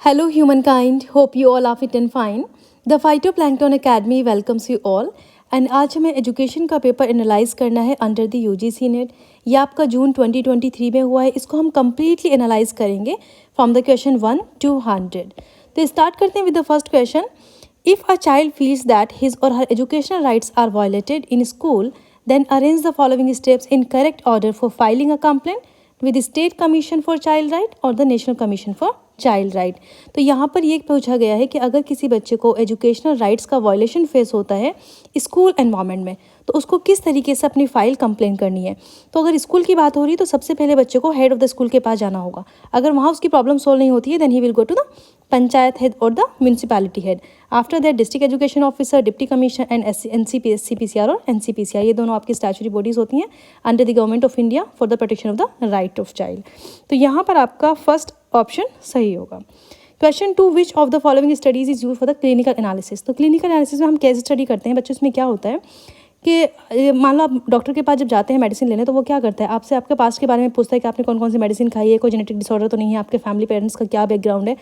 Hello, humankind. Hope you all are fit and fine. The Phytoplankton Academy welcomes you all. And आज हमें education का paper analyse करना है under the UGC net. ये आपका जून 2023 में हुआ है। इसको हम कम्प्लीटली एनालाइज करेंगे फ्रॉम द क्वेश्चन 1 to 100। तो स्टार्ट करते हैं with the first question. If a child feels that his or her educational rights are violated in school, then arrange the following steps in correct order for filing a complaint with the State Commission for Child Right or the National Commission for child right. तो यहाँ पर ये पूछा गया है कि अगर किसी बच्चे को एजुकेशनल राइट्स का वायलेशन फेस होता है स्कूल एनवायरनमेंट में, तो उसको किस तरीके से अपनी फाइल कंप्लेन करनी है। तो अगर स्कूल की बात हो रही है तो सबसे पहले बच्चे को हेड ऑफ द स्कूल के पास जाना होगा। अगर वहाँ उसकी प्रॉब्लम सोल्व नहीं होती है then he will go to the panchayat head or the municipality head. After that district education officer, deputy commissioner and NCPCR और NCPCR, ये दोनों आपकी स्टैचुटरी बॉडीज होती हैं under the government of India for the protection of the right of child. तो यहाँ पर आपका फर्स्ट ऑप्शन सही होगा। Question 2, which of the following studies is use for the clinical analysis. तो क्लिनिकल एनालिसिस में हम कैसे स्टडी करते हैं बच्चों, इसमें क्या होता है कि मान लो आप डॉक्टर के पास जब जाते हैं मेडिसिन लेने, तो वो क्या करता है, आपसे आपके पास के बारे में पूछता है कि आपने कौन कौन सी मेडिसिन खाई है, कोई जेनेटिक डिसऑर्डर तो नहीं है, आपके फैमिली पेरेंट्स का क्या बैकग्राउंड है।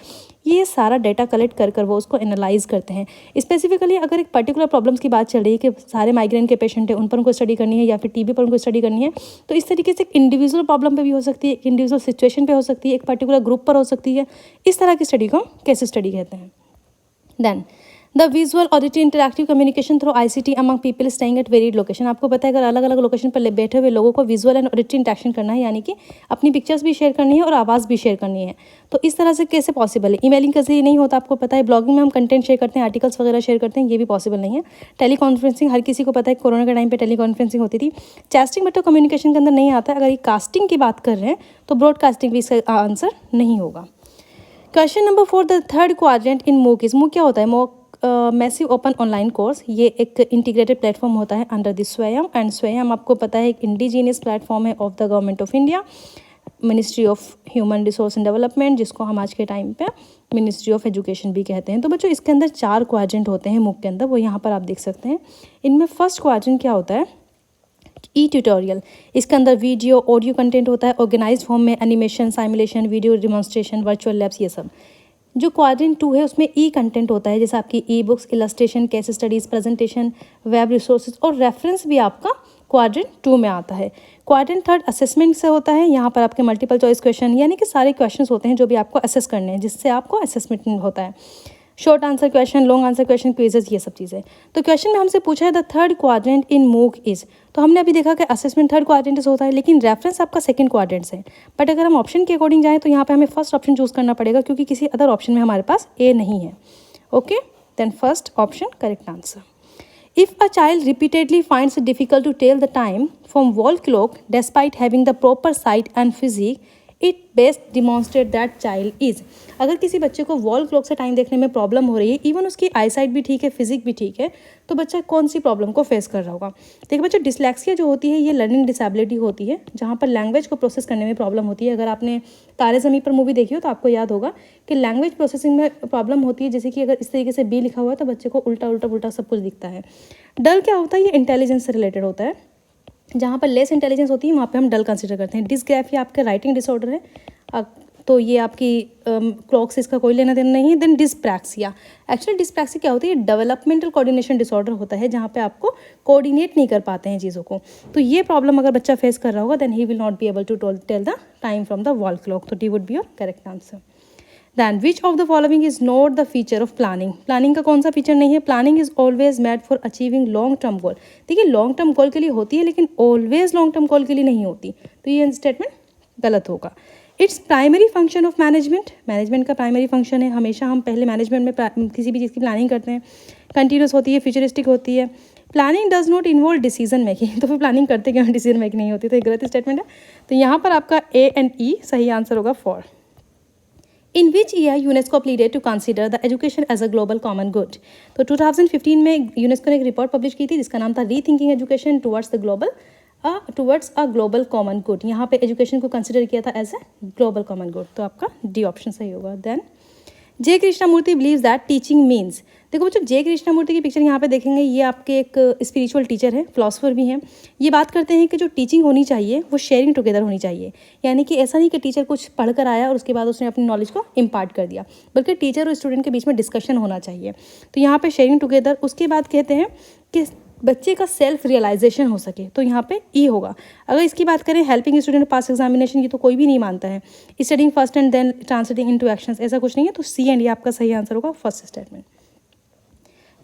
ये सारा डाटा कलेक्ट कर वो उसको एनालाइज करते हैं। स्पेसिफिकली अगर एक पर्टिकुलर प्रॉब्लम्स की बात चल रही है कि सारे माइग्रेन के पेशेंट हैं, उन पर उनको स्टडी करनी है, या फिर TB पर उनको स्टडी करनी है, तो इस तरीके से एक इंडिविजुअल प्रॉब्लम पर भी हो सकती है, एक इंडिविजुअल सिचुएशन पर हो सकती है, एक पर्टिकुलर ग्रुप पर हो सकती है। इस तरह की स्टडी को हम केस स्टडी कहते हैं। Then the visual auditory interactive communication through ICT among people staying at varied location. आपको पता है अगर अलग अलग लोकेशन पर बैठे हुए लोगों को विजुअल एंड ऑडिटरी इंटरेक्शन करना है, यानी कि अपनी पिक्चर्स भी शेयर करनी है और आवाज़ भी शेयर करनी है। तो इस तरह से कैसे पॉसिबल है। ईमेलिंग का जरिए नहीं होता, आपको पता है। ब्लॉगिंग में हम कंटेंट शेयर करते हैं, आर्टिकल्स वगैरह शेयर करते हैं, ये भी पॉसिबल नहीं है। टेली कॉन्फ्रेंसिंग हर किसी को पता है, कोरोना के टाइम पर टेली कॉन्फ्रेंसिंग होती थी। चैटिंग बट तो कम्युनिकेशन के अंदर नहीं आता है। अगर ये कास्टिंग की बात कर रहे हैं तो ब्रॉडकास्टिंग भी इसका आंसर नहीं होगा। Question number 4, the third quadrant in MOOC is. MOOC क्या होता है? MOOC massive open online course. ये एक इंटीग्रेटेड प्लेटफॉर्म होता है अंडर द स्वयं। एंड स्वयं आपको पता है एक इंडिजीनियस प्लेटफॉर्म है of the government of India, ministry of human resource and development, जिसको हम आज के टाइम पे मिनिस्ट्री ऑफ एजुकेशन भी कहते हैं। तो बच्चों इसके अंदर 4 क्वाड्रेंट होते हैं MOOC के अंदर, वो यहाँ पर आप देख सकते हैं। इनमें फर्स्ट क्वाड्रेंट क्या होता है? ट्यूटोरियल। इसके अंदर वीडियो ऑडियो कंटेंट होता है ऑर्गेनाइज फॉर्म में, animation, simulation, video demonstration, virtual labs, ये सब। जो क्वाड्रेंट 2 है उसमें कंटेंट होता है, जैसे आपकी books, illustration, case studies, presentation, web resources और रेफरेंस भी आपका क्वाड्रेंट 2 में आता है। क्वाड्रेंट 3 असेसमेंट से होता है। यहाँ पर आपके मल्टीपल चॉइस क्वेश्चन, यानी कि सारे क्वेश्चन होते हैं जो भी आपको असेस करने हैं, जिससे आपको असेसमेंट होता है। Short answer question, long answer question, quizzes, ये सब चीज़ें। तो क्वेश्चन में हमसे पूछा है the third quadrant in MOOC is. तो हमने अभी देखा कि असेसमेंट थर्ड क्वाड्रेंट से होता है, लेकिन रेफरेंस आपका सेकंड क्वाड्रेंट से। बट अगर हम ऑप्शन के अकॉर्डिंग जाएँ तो यहाँ पे हमें फर्स्ट ऑप्शन चूज़ करना पड़ेगा, क्योंकि किसी अदर ऑप्शन में हमारे पास A नहीं है। Okay, then first option correct answer. If a child repeatedly finds it difficult to tell the time from wall clock despite having the proper sight and physique, it best demonstrate that child is. अगर किसी बच्चे को wall clock से time देखने में problem हो रही है, इवन उसकी आई साइट भी ठीक है, फिजिक भी ठीक है, तो बच्चा कौन सी प्रॉब्लम को फेस कर रहा होगा। देखिए बच्चों, डिसलेक्सिया जो होती है ये लर्निंग डिसेबिलिटी होती है, जहाँ पर लैंग्वेज को प्रोसेस करने में प्रॉब्लम होती है। अगर आपने तारे ज़मीन पर मूवी देखी हो तो आपको याद होगा कि लैंग्वेज प्रोसेसिंग में प्रॉब्लम होती है, जैसे कि अगर इस तरीके से B लिखा हुआ है तो बच्चे को उल्टा उल्टा उल्टा सब कुछ दिखता है। डल क्या होता है? ये इंटेलिजेंस से रिलेटेड होता है। जहाँ पर लेस इंटेलिजेंस होती है वहाँ पे हम डल कंसिडर करते हैं। डिसग्राफिया आपका राइटिंग डिसऑर्डर है, तो ये आपकी क्लॉक से इसका कोई लेना देना नहीं है। देन डिस्प्रैक्सिया, एक्चुअली डिस्प्रैक्सिया क्या होती है? डेवलपमेंटल कोऑर्डिनेशन डिसऑर्डर होता है, जहाँ पे आपको कोऑर्डिनेट नहीं कर पाते हैं चीज़ों को। तो ये प्रॉब्लम अगर बच्चा फेस कर रहा होगा then he will not be able to tell the time from the wall clock. तो D would be your correct answer. Then which of the following is not the feature of planning. Planning का कौन सा feature नहीं है? Planning is always made for achieving long term goal. देखिए long term गोल के लिए होती है, लेकिन ऑलवेज लॉन्ग टर्म गोल के लिए नहीं होती, तो ये स्टेटमेंट गलत होगा। Its primary function of management. Management का प्राइमरी फंक्शन है, हमेशा हम पहले मैनेजमेंट में किसी भी चीज़ की प्लानिंग करते हैं, कंटिन्यूस होती है, फ्यूचरिस्टिक होती है। Planning does not involve decision making. तो फिर प्लानिंग करते क्यों? डिसीजन मेकिंग नहीं होती, तो ये गलत स्टेटमेंट है। तो यहाँ पर आपका A and E सही आंसर होगा four. In which year UNESCO pleaded to consider the education as a global common good. तो 2015 में यूनेस्को ने एक रिपोर्ट पब्लिश की थी जिसका नाम था rethinking education towards a global common good. यहाँ पे एजुकेशन को कंसिडर किया था as a global common good, तो आपका D ऑप्शन सही होगा। Then J Krishnamurti believes that teaching means, देखो बच्चों जे कृष्णमूर्ति की पिक्चर यहाँ पे देखेंगे, ये आपके एक स्पिरिचुअल टीचर हैं, फिलोसफर भी हैं। ये बात करते हैं कि जो टीचिंग होनी चाहिए वो शेयरिंग टुगेदर होनी चाहिए, यानी कि ऐसा नहीं कि टीचर कुछ पढ़ कर आया और उसके बाद उसने अपनी नॉलेज को इम्पार्ट कर दिया, बल्कि टीचर और स्टूडेंट के बीच में डिस्कशन होना चाहिए। तो यहाँ पे शेयरिंग टुगेदर। उसके बाद कहते हैं कि बच्चे का सेल्फ रियलाइजेशन हो सके, तो यहाँ पे ई होगा। अगर इसकी बात करें हेल्पिंग स्टूडेंट पास एग्जामिनेशन की, तो कोई भी नहीं मानता है। Studying first and then translating into actions, ऐसा कुछ नहीं है। तो सी एंड ये आपका सही आंसर होगा, first statement.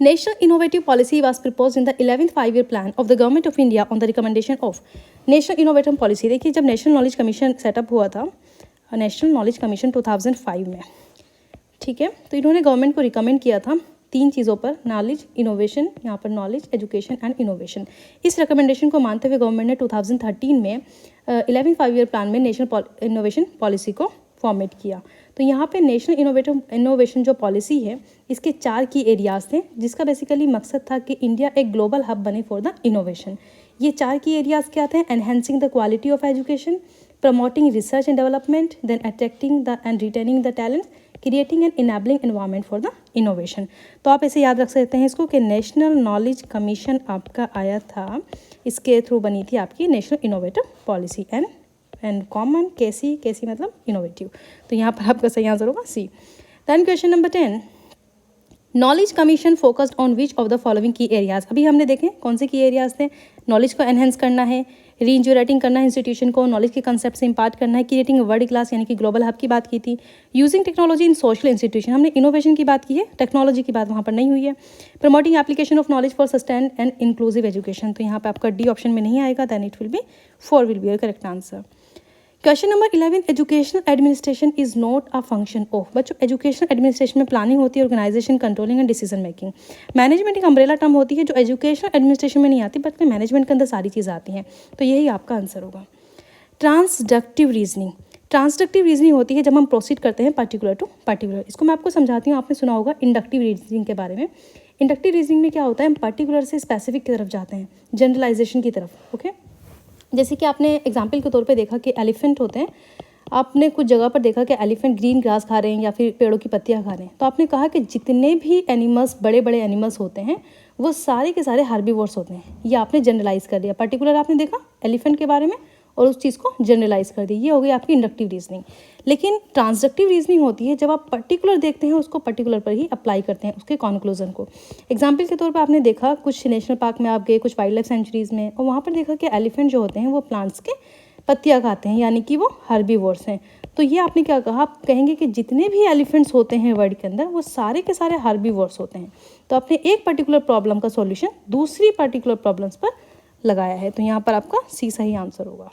National Innovative Policy was proposed in the 11th five-year plan of the Government of India on the recommendation of National Innovative Policy। देखिए जब नेशनल नॉलेज कमीशन सेटअप हुआ था, नेशनल नॉलेज कमीशन 2005 में, ठीक है, तो इन्होंने government को रिकमेंड किया था 3 चीज़ों पर, नॉलेज, इनोवेशन, यहाँ पर नॉलेज, एजुकेशन एंड इनोवेशन। इस रिकमेंडेशन को मानते हुए गवर्नमेंट ने 2013 में 11th फाइव-ईयर प्लान में नेशनल इनोवेशन पॉलिसी को फॉर्मेट किया। तो यहाँ पे नेशनल इनोवेशन जो पॉलिसी है, इसके 4 की एरियाज़ थे, जिसका बेसिकली मकसद था कि इंडिया एक ग्लोबल हब बने फॉर द इनोवेशन। ये 4 की एरियाज़ क्या थे? Enhancing the quality of education, promoting research and development, then attracting the and retaining the talent, creating and enabling environment for the innovation. तो आप ऐसे याद रख सकते हैं इसको कि नेशनल नॉलेज कमीशन आपका आया था, इसके थ्रू बनी थी आपकी national innovative policy. And common केसी मतलब इनोवेटिव। तो यहाँ पर आपका सही आंसर होगा C. Then question number 10, knowledge commission focused on which of the following key areas. अभी हमने देखे कौन से की एरियाज थे, नॉलेज को एनहेंस करना है, रीइंजुरेटिंग करना है इंस्टीट्यूशन को, नॉलेज के कंसेप्ट से इम्पार्ट करना है, क्रिएटिंग वर्ल्ड क्लास यानी कि ग्लोबल हब की बात की थी, using technology in social institution, हमने इनोवेशन की बात की है, टेक्नोलॉजी की बात वहाँ पर नहीं हुई है, promoting application of knowledge for sustain and inclusive education. तो यहाँ पर आपका डी ऑप्शन में नहीं आएगा, then it will be 4 will be your correct answer. Question number 11, educational administration is not a function of. बच्चों एजुकेशनल एडमिनिस्ट्रेशन में planning होती है, organisation, controlling and decision making. Management एक अम्ब्रेला टर्म होती है जो एजुकेशनल एडमिनिस्ट्रेशन में नहीं आती, बट मैनेजमेंट के अंदर सारी चीज़ आती हैं। तो यही आपका आंसर होगा। ट्रांसडक्टिव रीजनिंग, ट्रांसडक्टिव रीजनिंग होती है जब हम प्रोसीड करते हैं पर्टिकुलर टू पर्टिकुलर। इसको मैं आपको समझाती हूँ, आपने सुना होगा इंडक्टिव रीजनिंग के बारे में। इंडक्टिव रीजनिंग में क्या होता है, हम पर्टिकुलर से स्पेसिफिक की तरफ जाते हैं, जनरलाइजेशन की तरफ। ओके, जैसे कि आपने एग्जाम्पल के तौर पे देखा कि एलिफेंट होते हैं, आपने कुछ जगह पर देखा कि एलिफेंट ग्रीन ग्रास खा रहे हैं या फिर पेड़ों की पत्तियां खा रहे हैं, तो आपने कहा कि जितने भी एनिमल्स, बड़े बड़े एनिमल्स होते हैं, वो सारे के सारे हार्बीवोर्स होते हैं। ये आपने जनरलाइज कर दिया, पर्टिकुलर आपने देखा एलिफेंट के बारे में और उस चीज़ को जनरलाइज कर दी। ये हो गई आपकी इंडक्टिव रीजनिंग। लेकिन ट्रांसडक्टिव रीजनिंग होती है जब आप पर्टिकुलर देखते हैं, उसको पर्टिकुलर पर ही अप्लाई करते हैं, उसके कॉन्क्लूजन को। एग्जाम्पल के तौर पर आपने देखा कुछ नेशनल पार्क में आप गए, कुछ वाइल्ड लाइफ सेंचुरीज में, और वहाँ पर देखा कि एलिफेंट जो होते हैं वो प्लांट्स के पत्तियाँ खाते हैं, यानी कि वो हार्बीवोर्स हैं। तो ये आपने क्या कहा, आप कहेंगे कि जितने भी एलिफेंट्स होते हैं वर्ल्ड के अंदर, वो सारे के सारे हार्बीवोर्स होते हैं। तो आपने एक पर्टिकुलर प्रॉब्लम का सॉल्यूशन दूसरी पर्टिकुलर प्रॉब्लम्स पर लगाया है। तो यहाँ पर आपका सी सही आंसर होगा।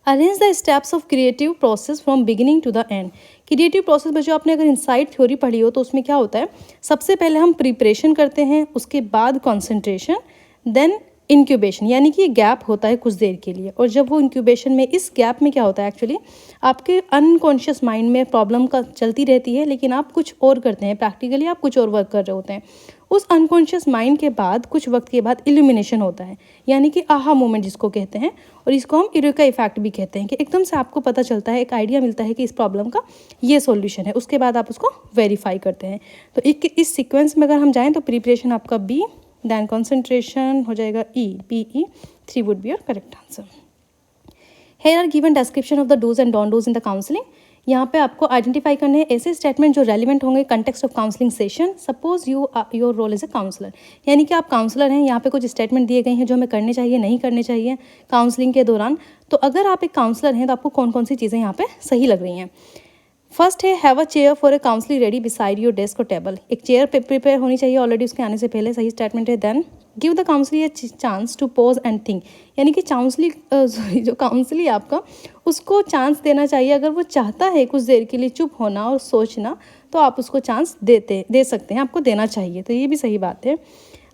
Arrange the steps of creative process from beginning to the end. Creative process में जो आपने अगर इनसाइट थ्योरी पढ़ी हो तो उसमें क्या होता है, सबसे पहले हम प्रिपरेशन करते हैं, उसके बाद कॉन्सेंट्रेशन, देन इंक्यूबेशन, यानी कि गैप होता है कुछ देर के लिए। और जब वो इंक्यूबेशन में, इस गैप में क्या होता है, एक्चुअली आपके अनकॉन्शियस माइंड में प्रॉब्लम का चलती रहती है, लेकिन आप कुछ और करते हैं, प्रैक्टिकली आप कुछ और वर्क कर रहे होते हैं। उस अनकॉन्शियस माइंड के बाद कुछ वक्त के बाद इल्यूमिनेशन होता है, यानी कि आहा मोमेंट जिसको कहते हैं, और इसको हम यूरेका इफेक्ट भी कहते हैं, कि एकदम से आपको पता चलता है, एक आइडिया मिलता है कि इस प्रॉब्लम का ये सॉल्यूशन है। उसके बाद आप उसको वेरीफाई करते हैं। तो इस सीक्वेंस में अगर हम जाएँ तो प्रिपरेशन आपका बी, देन कंसंट्रेशन हो जाएगा E, PE 3 would be your correct answer. Here are given description of the dos and don't dos in the counselling. यहाँ पे आपको आइडेंटिफाई करने हैं ऐसे स्टेटमेंट जो रेलिवेंट होंगे context of counselling session. Suppose your role as a counsellor, यानी कि आप काउंसलर हैं, यहाँ पे कुछ स्टेटमेंट दिए गए हैं जो हमें करने चाहिए, नहीं करने चाहिए काउंसलिंग के दौरान। तो अगर आप एक काउंसलर हैं तो आपको कौन कौन सी चीज़ें यहाँ पे सही लग रही हैं। फर्स्ट है, have a chair for a counselling ready beside your desk और टेबल। एक चेयर प्रिपेयर होनी चाहिए ऑलरेडी उसके आने से पहले, सही स्टेटमेंट है। Then give the counsellor a chance to pause and think, यानी कि जो काउंसलर आपका, उसको चांस देना चाहिए। अगर वो चाहता है कुछ देर के लिए चुप होना और सोचना, तो आप उसको चांस दे सकते हैं, आपको देना चाहिए। तो ये भी सही बात है।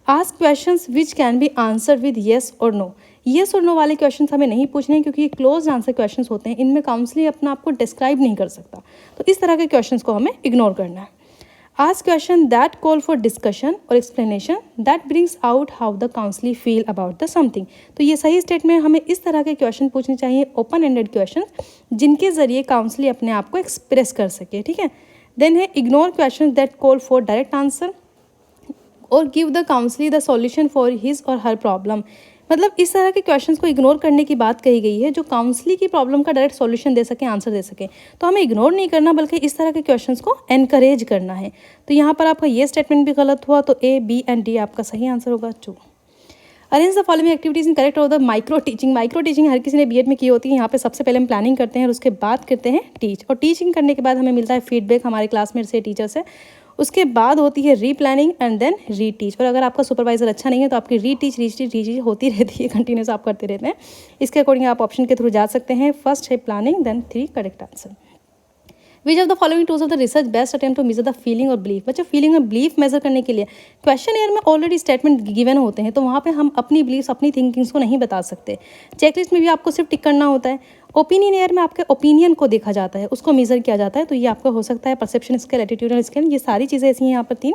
Ask questions which can be answer with yes और नो। येस और नो वाले क्वेश्चंस हमें नहीं पूछने हैं, क्योंकि ये क्लोज आंसर क्वेश्चंस होते हैं, इनमें काउंसलर अपना आपको डिस्क्राइब नहीं कर सकता। तो इस तरह के क्वेश्चंस को हमें इग्नोर करना है। Ask question that call for discussion or explanation that brings out how the counsellor feel about the something. तो ये सही स्टेटमेंट, हमें इस तरह के क्वेश्चन पूछने चाहिए, ओपन एंडेड क्वेश्चन, जिनके जरिए काउंसलर अपने आप को एक्सप्रेस कर सके। ठीक है, देन है ignore question that call for direct answer or give the counsellor the solution for his or her problem. मतलब इस तरह के क्वेश्चंस को इग्नोर करने की बात कही गई है जो काउंसली की प्रॉब्लम का डायरेक्ट सॉल्यूशन दे सके, आंसर दे सके। तो हमें इग्नोर नहीं करना बल्कि इस तरह के क्वेश्चंस को एनकरेज करना है। तो यहाँ पर आपका ये स्टेटमेंट भी गलत हुआ, तो ए, बी एंड डी आपका सही आंसर होगा 2। Arrange the following activities in correct order. Micro teaching, micro teaching हर किसी ने बीएड में की होती है। यहाँ पे सबसे पहले हम प्लानिंग करते हैं और उसके बाद करते हैं टीच, और टीचिंग करने के बाद हमें मिलता है फीडबैक हमारे क्लासमेट से, टीचर से। उसके बाद होती है री प्लानिंग एंड देन री टीच। और अगर आपका सुपरवाइजर अच्छा नहीं है तो आपकी री टीच होती रहती है, कंटिन्यूस आप करते रहते हैं। इसके अकॉर्डिंग आप ऑप्शन के थ्रू जा सकते हैं। फर्स्ट है planning, then 3 correct answer. Which of the following tools of the research best attempt to measure the feeling और बिलीफ। बच्चों फीलिंग और बिलीफ मेजर करने के लिए क्वेश्चन एयर में ऑलरेडी स्टेटमेंट गिवन होते हैं, तो वहाँ पे हम अपनी बिलीफ्स अपनी थिंकिंग्स को नहीं बता सकते। चेकलिस्ट में भी आपको सिर्फ टिक करना होता है। ओपिनियन एयर में आपके ओपिनियन को देखा जाता है, उसको मेजर किया जाता है। तो ये आपका हो सकता है परसेप्शन स्केल, एटीट्यूडल स्केल। ये सारी चीज़ें ऐसी हैं यहाँ पर 3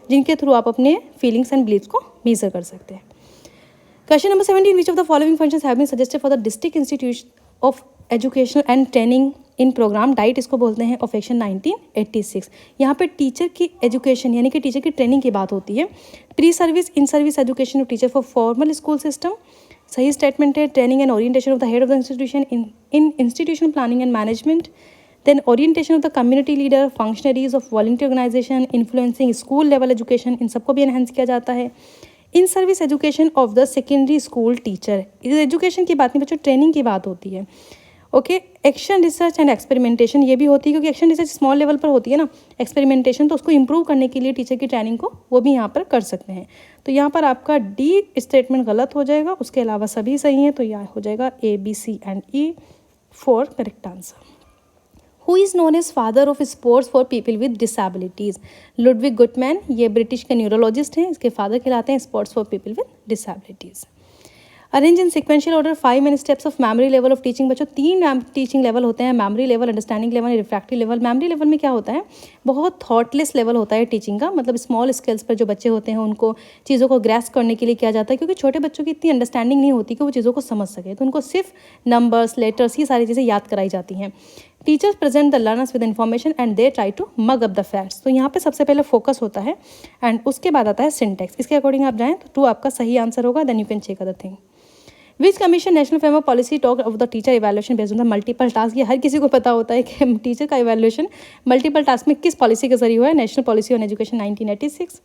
जिनके थ्रू आप अपने फीलिंग्स एंड बिलीफ्स को मेजर कर सकते हैं। Question number 17, which of the following functions have been suggested for the district institute of educational and training in programme DIET, इसको बोलते हैं, ऑफ एक्शन 1986। यहाँ पे टीचर की एजुकेशन यानी कि टीचर की ट्रेनिंग की बात होती है। Pre service, in service education of teacher for formal school system, सही स्टेटमेंट है। Training and orientation of the head of the institution in institution planning and management, then orientation of the community leader, functionaries of volunteer organisation, influencing school level education, इन सबको भी enhance किया जाता है। In service education of the secondary school teacher, इस education की बात नहीं बच्चों, ट्रेनिंग की बात होती है। Okay, action research and experimentation ये भी होती है, क्योंकि एक्शन रिसर्च स्मॉल लेवल पर होती है ना, एक्सपेरिमेंटेशन तो उसको इंप्रूव करने के लिए टीचर की ट्रेनिंग को वो भी यहाँ पर कर सकते हैं। तो यहाँ पर आपका डी स्टेटमेंट गलत हो जाएगा, उसके अलावा सभी सही हैं। तो यह हो जाएगा A, B, C and E 4 correct answer. Who is known as father of sports for people with disabilities. Ludwig Guttmann, ये ब्रिटिश के न्यूरोलॉजिस्ट हैं, इसके फादर कहलाते हैं sports for people with disabilities. Arrange in sequential order 5 main steps of memory level of teaching. बच्चों 3 teaching level होते हैं, memory level, understanding level, refractive level. Memory level में क्या होता है, बहुत थॉटलेस लेवल होता है टीचिंग का, मतलब स्मॉल स्केल्स पर जो बच्चे होते हैं उनको चीज़ों को ग्रैस्प करने के लिए किया जाता है, क्योंकि छोटे बच्चों की इतनी अंडरस्टैंडिंग नहीं होती कि वो चीज़ों को समझ सके, तो उनको सिर्फ नंबर्स, लेटर्स, ये सारी चीज़ें याद कराई जाती हैं। Teachers present the learners with information and they try to mug up the facts. तो यहाँ पे सबसे पहले फोकस होता है एंड उसके बाद आता है सिंटेक्स। इसके अकॉर्डिंग आप जाएँ तो 2 आपका सही आंसर होगा। Then you can check other thing. Which commission national framework policy talk of the teacher evaluation based on the multiple task. ये हर किसी को पता होता है कि टीचर का इवैल्यूएशन मल्टीपल टास्क में किस पॉलिसी के जरिए हुआ है, national policy on education 1986।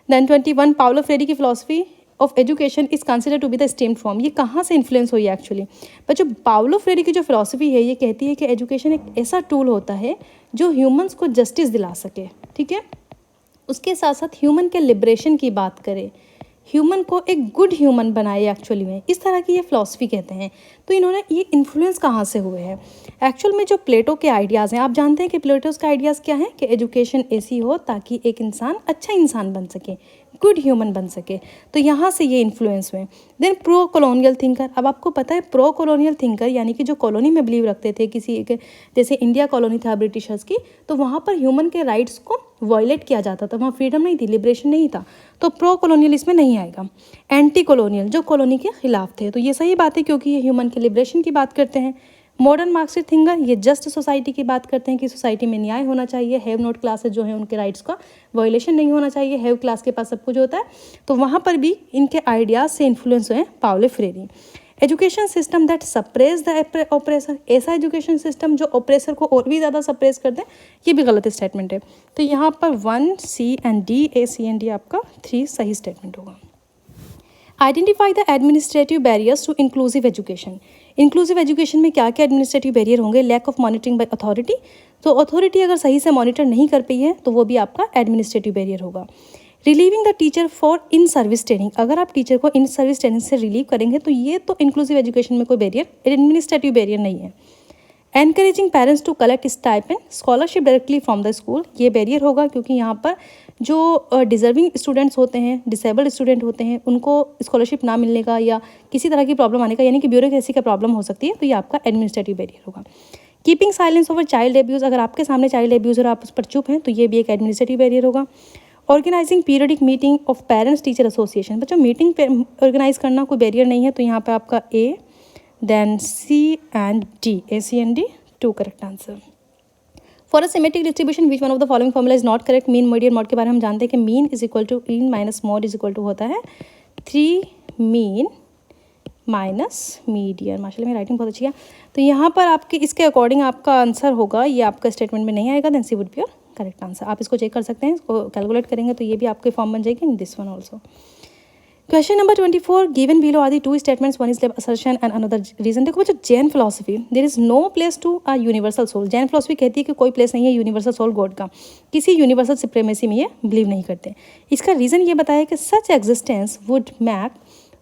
Then 21 Paulo Freire की philosophy of education is consider to be the stem form. ये कहाँ से इन्फ्लुएंस हुई है एक्चुअली बच्चों? पाउलो फ्रेरी की जो फिलॉसफी है ये कहती है कि एजुकेशन एक ऐसा टूल होता है जो ह्यूमंस को जस्टिस दिला सके, ठीक है, उसके साथ साथ ह्यूमन के लिबरेशन की बात करे, ह्यूमन को एक गुड ह्यूमन बनाए एक्चुअली में, इस तरह की ये फिलॉसफी कहते हैं। तो इन्होंने ये इन्फ्लुएंस कहाँ से हुए हैं? एक्चुअल में जो प्लेटो के आइडियाज़ हैं, आप जानते हैं कि प्लेटोस का आइडियाज़ क्या है कि एजुकेशन ऐसी हो ताकि एक इंसान अच्छा इंसान बन सके, गुड ह्यूमन बन सके। तो यहाँ से ये इन्फ्लुएंस हुए। Then pro colonial thinker. अब आपको पता है प्रो कॉलोनियल थिंकर यानी कि जो कॉलोनी में बिलीव रखते थे किसी एक, जैसे इंडिया कॉलोनी था ब्रिटिशर्स की, तो वहाँ पर ह्यूमन के राइट्स को वायलेट किया जाता था, वहाँ फ्रीडम नहीं थी, लिबरेशन नहीं था। तो प्रो कॉलोनियल इसमें नहीं आएगा। एंटी कॉलोनियल, जो कॉलोनी के खिलाफ थे, तो ये सही बात है क्योंकि ये ह्यूमन के लिबरेशन की बात करते हैं। मॉडर्न मार्क्सिस्ट थिंकर, ये जस्ट सोसाइटी की बात करते हैं कि सोसाइटी में न्याय होना चाहिए, हैव नॉट क्लासेस जो हैं उनके राइट्स का वायलेशन नहीं होना चाहिए, हैव क्लास के पास सब कुछ होता है। तो वहाँ पर भी इनके आइडियाज़ से इन्फ्लुएंस हुए Paulo Freire. Education system that suppress the oppressor, ऐसा एजुकेशन सिस्टम जो ऑपरेसर को और भी ज़्यादा सप्रेस कर दे, ये भी गलत स्टेटमेंट है। तो यहाँ पर 1 C and D, A C and D आपका 3 सही स्टेटमेंट होगा। Identify the administrative barriers to inclusive education. Inclusive education में क्या क्या एडमिनिस्ट्रेटिव बैरियर होंगे? Lack of monitoring by authority, तो अथॉरिटी अगर सही से मॉनिटर नहीं कर पाई है तो वो भी आपका एडमिनिस्ट्रेटिव बैरियर होगा। Relieving the teacher for in service training, अगर आप टीचर को इन सर्विस ट्रेनिंग से रिलीव करेंगे तो ये तो इंक्लूसिव एजुकेशन में कोई बैरियर, एडमिनिस्ट्रेटिव बैरियर नहीं है। Encouraging parents to collect stipend scholarship directly from the school, ये बैरियर होगा क्योंकि यहाँ पर जो डिजर्विंग स्टूडेंट्स होते हैं, डिसेबल्ड स्टूडेंट होते हैं, उनको स्कॉलरशिप ना मिलने का या किसी तरह की प्रॉब्लम आने का, यानी कि ब्यूरोक्रेसी का प्रॉब्लम हो सकती है, तो ये आपका एडमिनिस्ट्रेटिव बैरियर होगा। Keeping silence over child abuse, अगर आपके सामने चाइल्ड एब्यूज़ और आप उस पर चुप हैं तो ये भी एक एडमिनिस्ट्रेटिव बैरियर होगा। Organising periodic meeting of parents teacher association, बच्चों मीटिंग ऑर्गेनाइज करना कोई बैरियर नहीं है, तो यहाँ पर आपका A, then C and D, A C and D 2 correct answer. For a symmetric distribution which one of the following formula is not correct. Mean median mode के बारे में हम जानते हैं कि mean is equal to mean minus mode is equal to होता है 3 mean minus median. माशाल्लाह मेरी राइटिंग बहुत अच्छी है। तो यहाँ पर आपके इसके अकॉर्डिंग आपका आंसर होगा, ये आपका स्टेटमेंट में नहीं आएगा, then C would be your correct answer. आप इसको चेक कर सकते हैं, इसको कैलकुलेट करेंगे तो ये भी आपके फॉर्म बन जाएगी in this one also. Question number 24 given below are the two statements, one is assertion and another reason. देखो बच्चों, Jain philosophy there is no place to a universal soul. Jain philosophy कहती है कि कोई प्लेस नहीं है यूनिवर्सल सोल गॉड का, किसी यूनिवर्सल सुप्रीमेसी में ये बिलीव नहीं करते। इसका रीज़न ये बताया कि such existence would make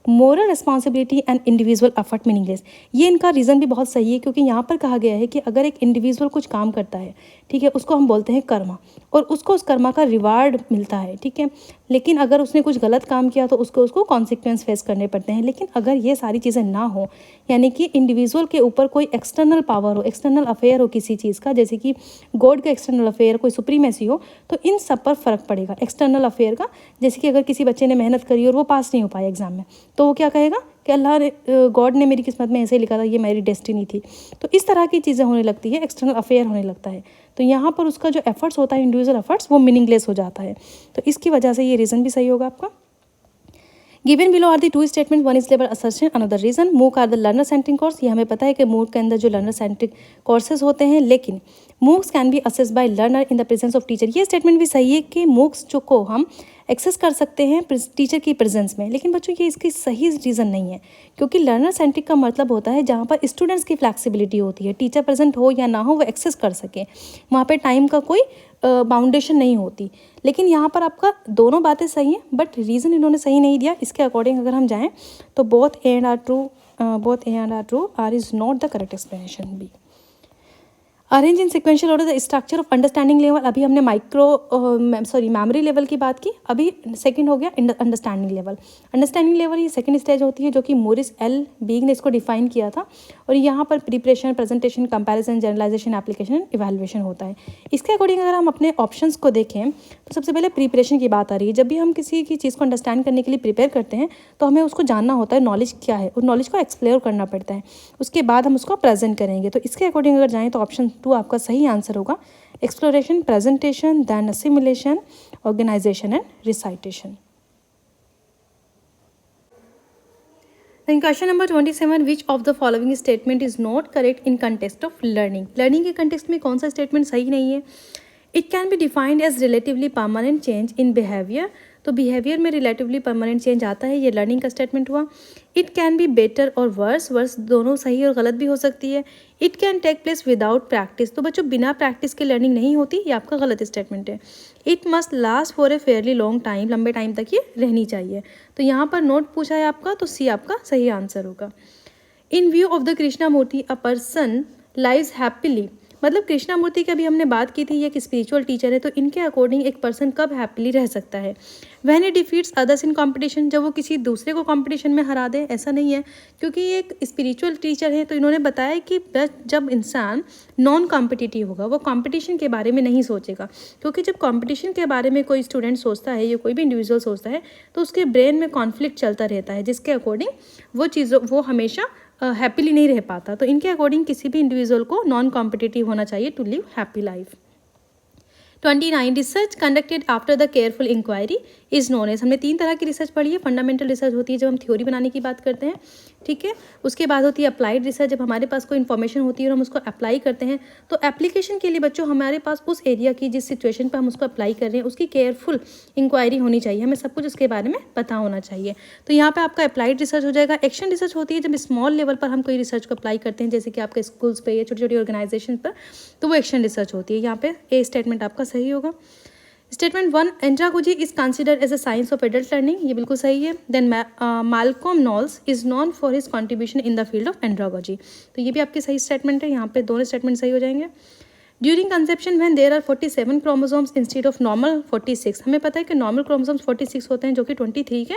moral responsibility and individual effort meaningless. ये इनका रीज़न भी बहुत सही है, क्योंकि यहाँ पर कहा गया है कि अगर एक इंडिविजुअल कुछ काम करता है, ठीक है, उसको हम बोलते हैं कर्मा, और उसको उस कर्मा का रिवार्ड मिलता है, ठीक है। लेकिन अगर उसने कुछ गलत काम किया तो उसको कॉन्सिक्वेंस फेस करने पड़ते हैं। लेकिन अगर ये सारी चीज़ें ना हो, यानी कि इंडिविजुअल के ऊपर कोई एक्सटर्नल पावर हो, एक्सटर्नल अफेयर हो किसी चीज़ का, जैसे कि गॉड का एक्सटर्नल अफेयर, कोई सुप्रीमेसी हो, तो इन सब पर फ़र्क पड़ेगा एक्सटर्नल अफेयर का। जैसे कि अगर किसी बच्चे ने मेहनत करी और वो पास नहीं हो पाया एग्जाम में, तो वो क्या कहेगा कि अल्लाह ने, गॉड ने मेरी किस्मत में ऐसे ही लिखा था, ये मेरी डेस्टिनी थी। तो इस तरह की चीज़ें होने लगती है, एक्सटर्नल अफेयर होने लगता है। तो यहाँ पर उसका जो एफर्ट्स होता है, इंडिविजुअल एफर्ट्स, वो मीनिंगलेस हो जाता है। तो इसकी वजह से ये रीज़न भी सही होगा आपका। Given below are the two statement, one is label assertion another reason. MOOC are the learner centric course. ये हमें पता है कि मूक के अंदर जो लर्नर सेंट्रिक कोर्सेज होते हैं, लेकिन MOOCs can be assess by learner in the presence of teacher. ये स्टेटमेंट भी सही है कि मूक्स जो को हम एक्सेस कर सकते हैं टीचर की प्रेजेंस में। लेकिन बच्चों ये इसकी सही रीज़न नहीं है, क्योंकि लर्नर सेंट्रिक का मतलब होता है जहाँ पर स्टूडेंट्स की फ्लैक्सिबिलिटी होती है, टीचर प्रेजेंट हो या ना हो वो एक्सेस कर सके, वहाँ पे टाइम का कोई बाउंडेशन नहीं होती। लेकिन यहाँ पर आपका दोनों बातें सही हैं, बट रीज़न इन्होंने सही नहीं दिया। इसके अकॉर्डिंग अगर हम जाएँ तो both A and R true, R is not the correct explanation. B arrange in sequential order the structure of understanding level. अभी हमने मेमोरी लेवल की बात की, अभी सेकंड हो गया अंडरस्टैंडिंग लेवल। अंडरस्टैंडिंग लेवल ये सेकंड स्टेज होती है, जो कि मोरिस एल बीग ने इसको डिफाइन किया था। और यहाँ पर preparation, presentation, comparison, generalisation, application, evaluation होता है। इसके अकॉर्डिंग अगर हम अपने ऑप्शंस को देखें तो सबसे पहले प्रिपरेशन की बात आ रही है। जब भी हम किसी की चीज़ को अंडरस्टैंड करने के लिए प्रिपेयर करते हैं तो हमें उसको जानना होता है नॉलेज क्या है, उस नॉलेज को एक्सप्लोर करना पड़ता है, उसके बाद हम उसको प्रेजेंट करेंगे। तो इसके अकॉर्डिंग अगर जाएँ तो ऑप्शन 2 आपका सही आंसर होगा। Exploration, presentation, then assimilation, organisation and recitation. Then question number 27, which of the following statement is not correct in context of learning? Learning के context में कौन सा statement सही नहीं है? It can be defined as relatively permanent change in behavior. तो behaviour में relatively permanent change आता है, ये लर्निंग का स्टेटमेंट हुआ। It can be better or worse दोनों सही और गलत भी हो सकती है। It can take place without practice, तो बच्चों बिना प्रैक्टिस के लर्निंग नहीं होती, ये आपका गलत स्टेटमेंट है। It must last for a Fairlie long time, लंबे टाइम तक ये रहनी चाहिए। तो यहाँ पर नोट पूछा है आपका, तो सी आपका सही आंसर होगा। In view of the Krishnamurti a person lives happily, मतलब कृष्णा मूर्ति की अभी हमने बात की थी, ये एक स्पिरिचुअल टीचर है, तो इनके अकॉर्डिंग एक पर्सन कब हैप्पीली रह सकता है? When he defeats others in competition, जब वो किसी दूसरे को कंपटीशन में हरा दे। ऐसा नहीं है, क्योंकि ये एक स्पिरिचुअल टीचर है, तो इन्होंने बताया कि जब इंसान नॉन कॉम्पिटिटिव होगा, वो कंपटीशन के बारे में नहीं सोचेगा। क्योंकि जब कंपटीशन के बारे में कोई स्टूडेंट सोचता है या कोई भी इंडिविजुअल सोचता है, तो उसके ब्रेन में कॉन्फ्लिक्ट चलता रहता है, जिसके अकॉर्डिंग वो हमेशा हैप्पीली नहीं रह पाता। तो इनके अकॉर्डिंग किसी भी इंडिविजुअल को नॉन कॉम्पिटिटिव होना चाहिए to live happy life. 29 research conducted after the careful inquiry is known as. हमने 3 तरह की रिसर्च पढ़ी है। फंडामेंटल रिसर्च होती है जब हम थ्योरी बनाने की बात करते हैं, ठीक है। उसके बाद होती है अप्लाइड रिसर्च, जब हमारे पास कोई इन्फॉर्मेशन होती है और हम उसको अप्लाई करते हैं। तो एप्लीकेशन के लिए बच्चों हमारे पास उस एरिया की, जिस सिचुएशन पर हम उसको अप्लाई कर रहे हैं, उसकी केयरफुल इंक्वायरी होनी चाहिए, हमें सब कुछ उसके बारे में पता होना चाहिए। तो यहाँ पर आपका अप्लाइड रिसर्च हो जाएगा। एक्शन रिसर्च होती है जब स्मॉल लेवल पर हम कोई रिसर्च को अप्लाई करते हैं, जैसे कि आपके स्कूल्स पर या छोटी छोटी ऑर्गेनाइजेशन पर, तो वो एक्शन रिसर्च होती है। यहाँ पे ए स्टेटमेंट आपका सही होगा। Statement 1, andragogy is considered as a science of adult learning, ये बिल्कुल सही है। Then Malcolm Knowles is known for his contribution in the field of andragogy, तो ये भी आपकी सही स्टेटमेंट है। यहाँ पे दोनों स्टेटमेंट सही हो जाएंगे। During conception when there are 47 chromosomes instead of normal 46, हमें पता है कि नॉर्मल क्रोमोसोम्स 46 होते हैं, जो कि 23 के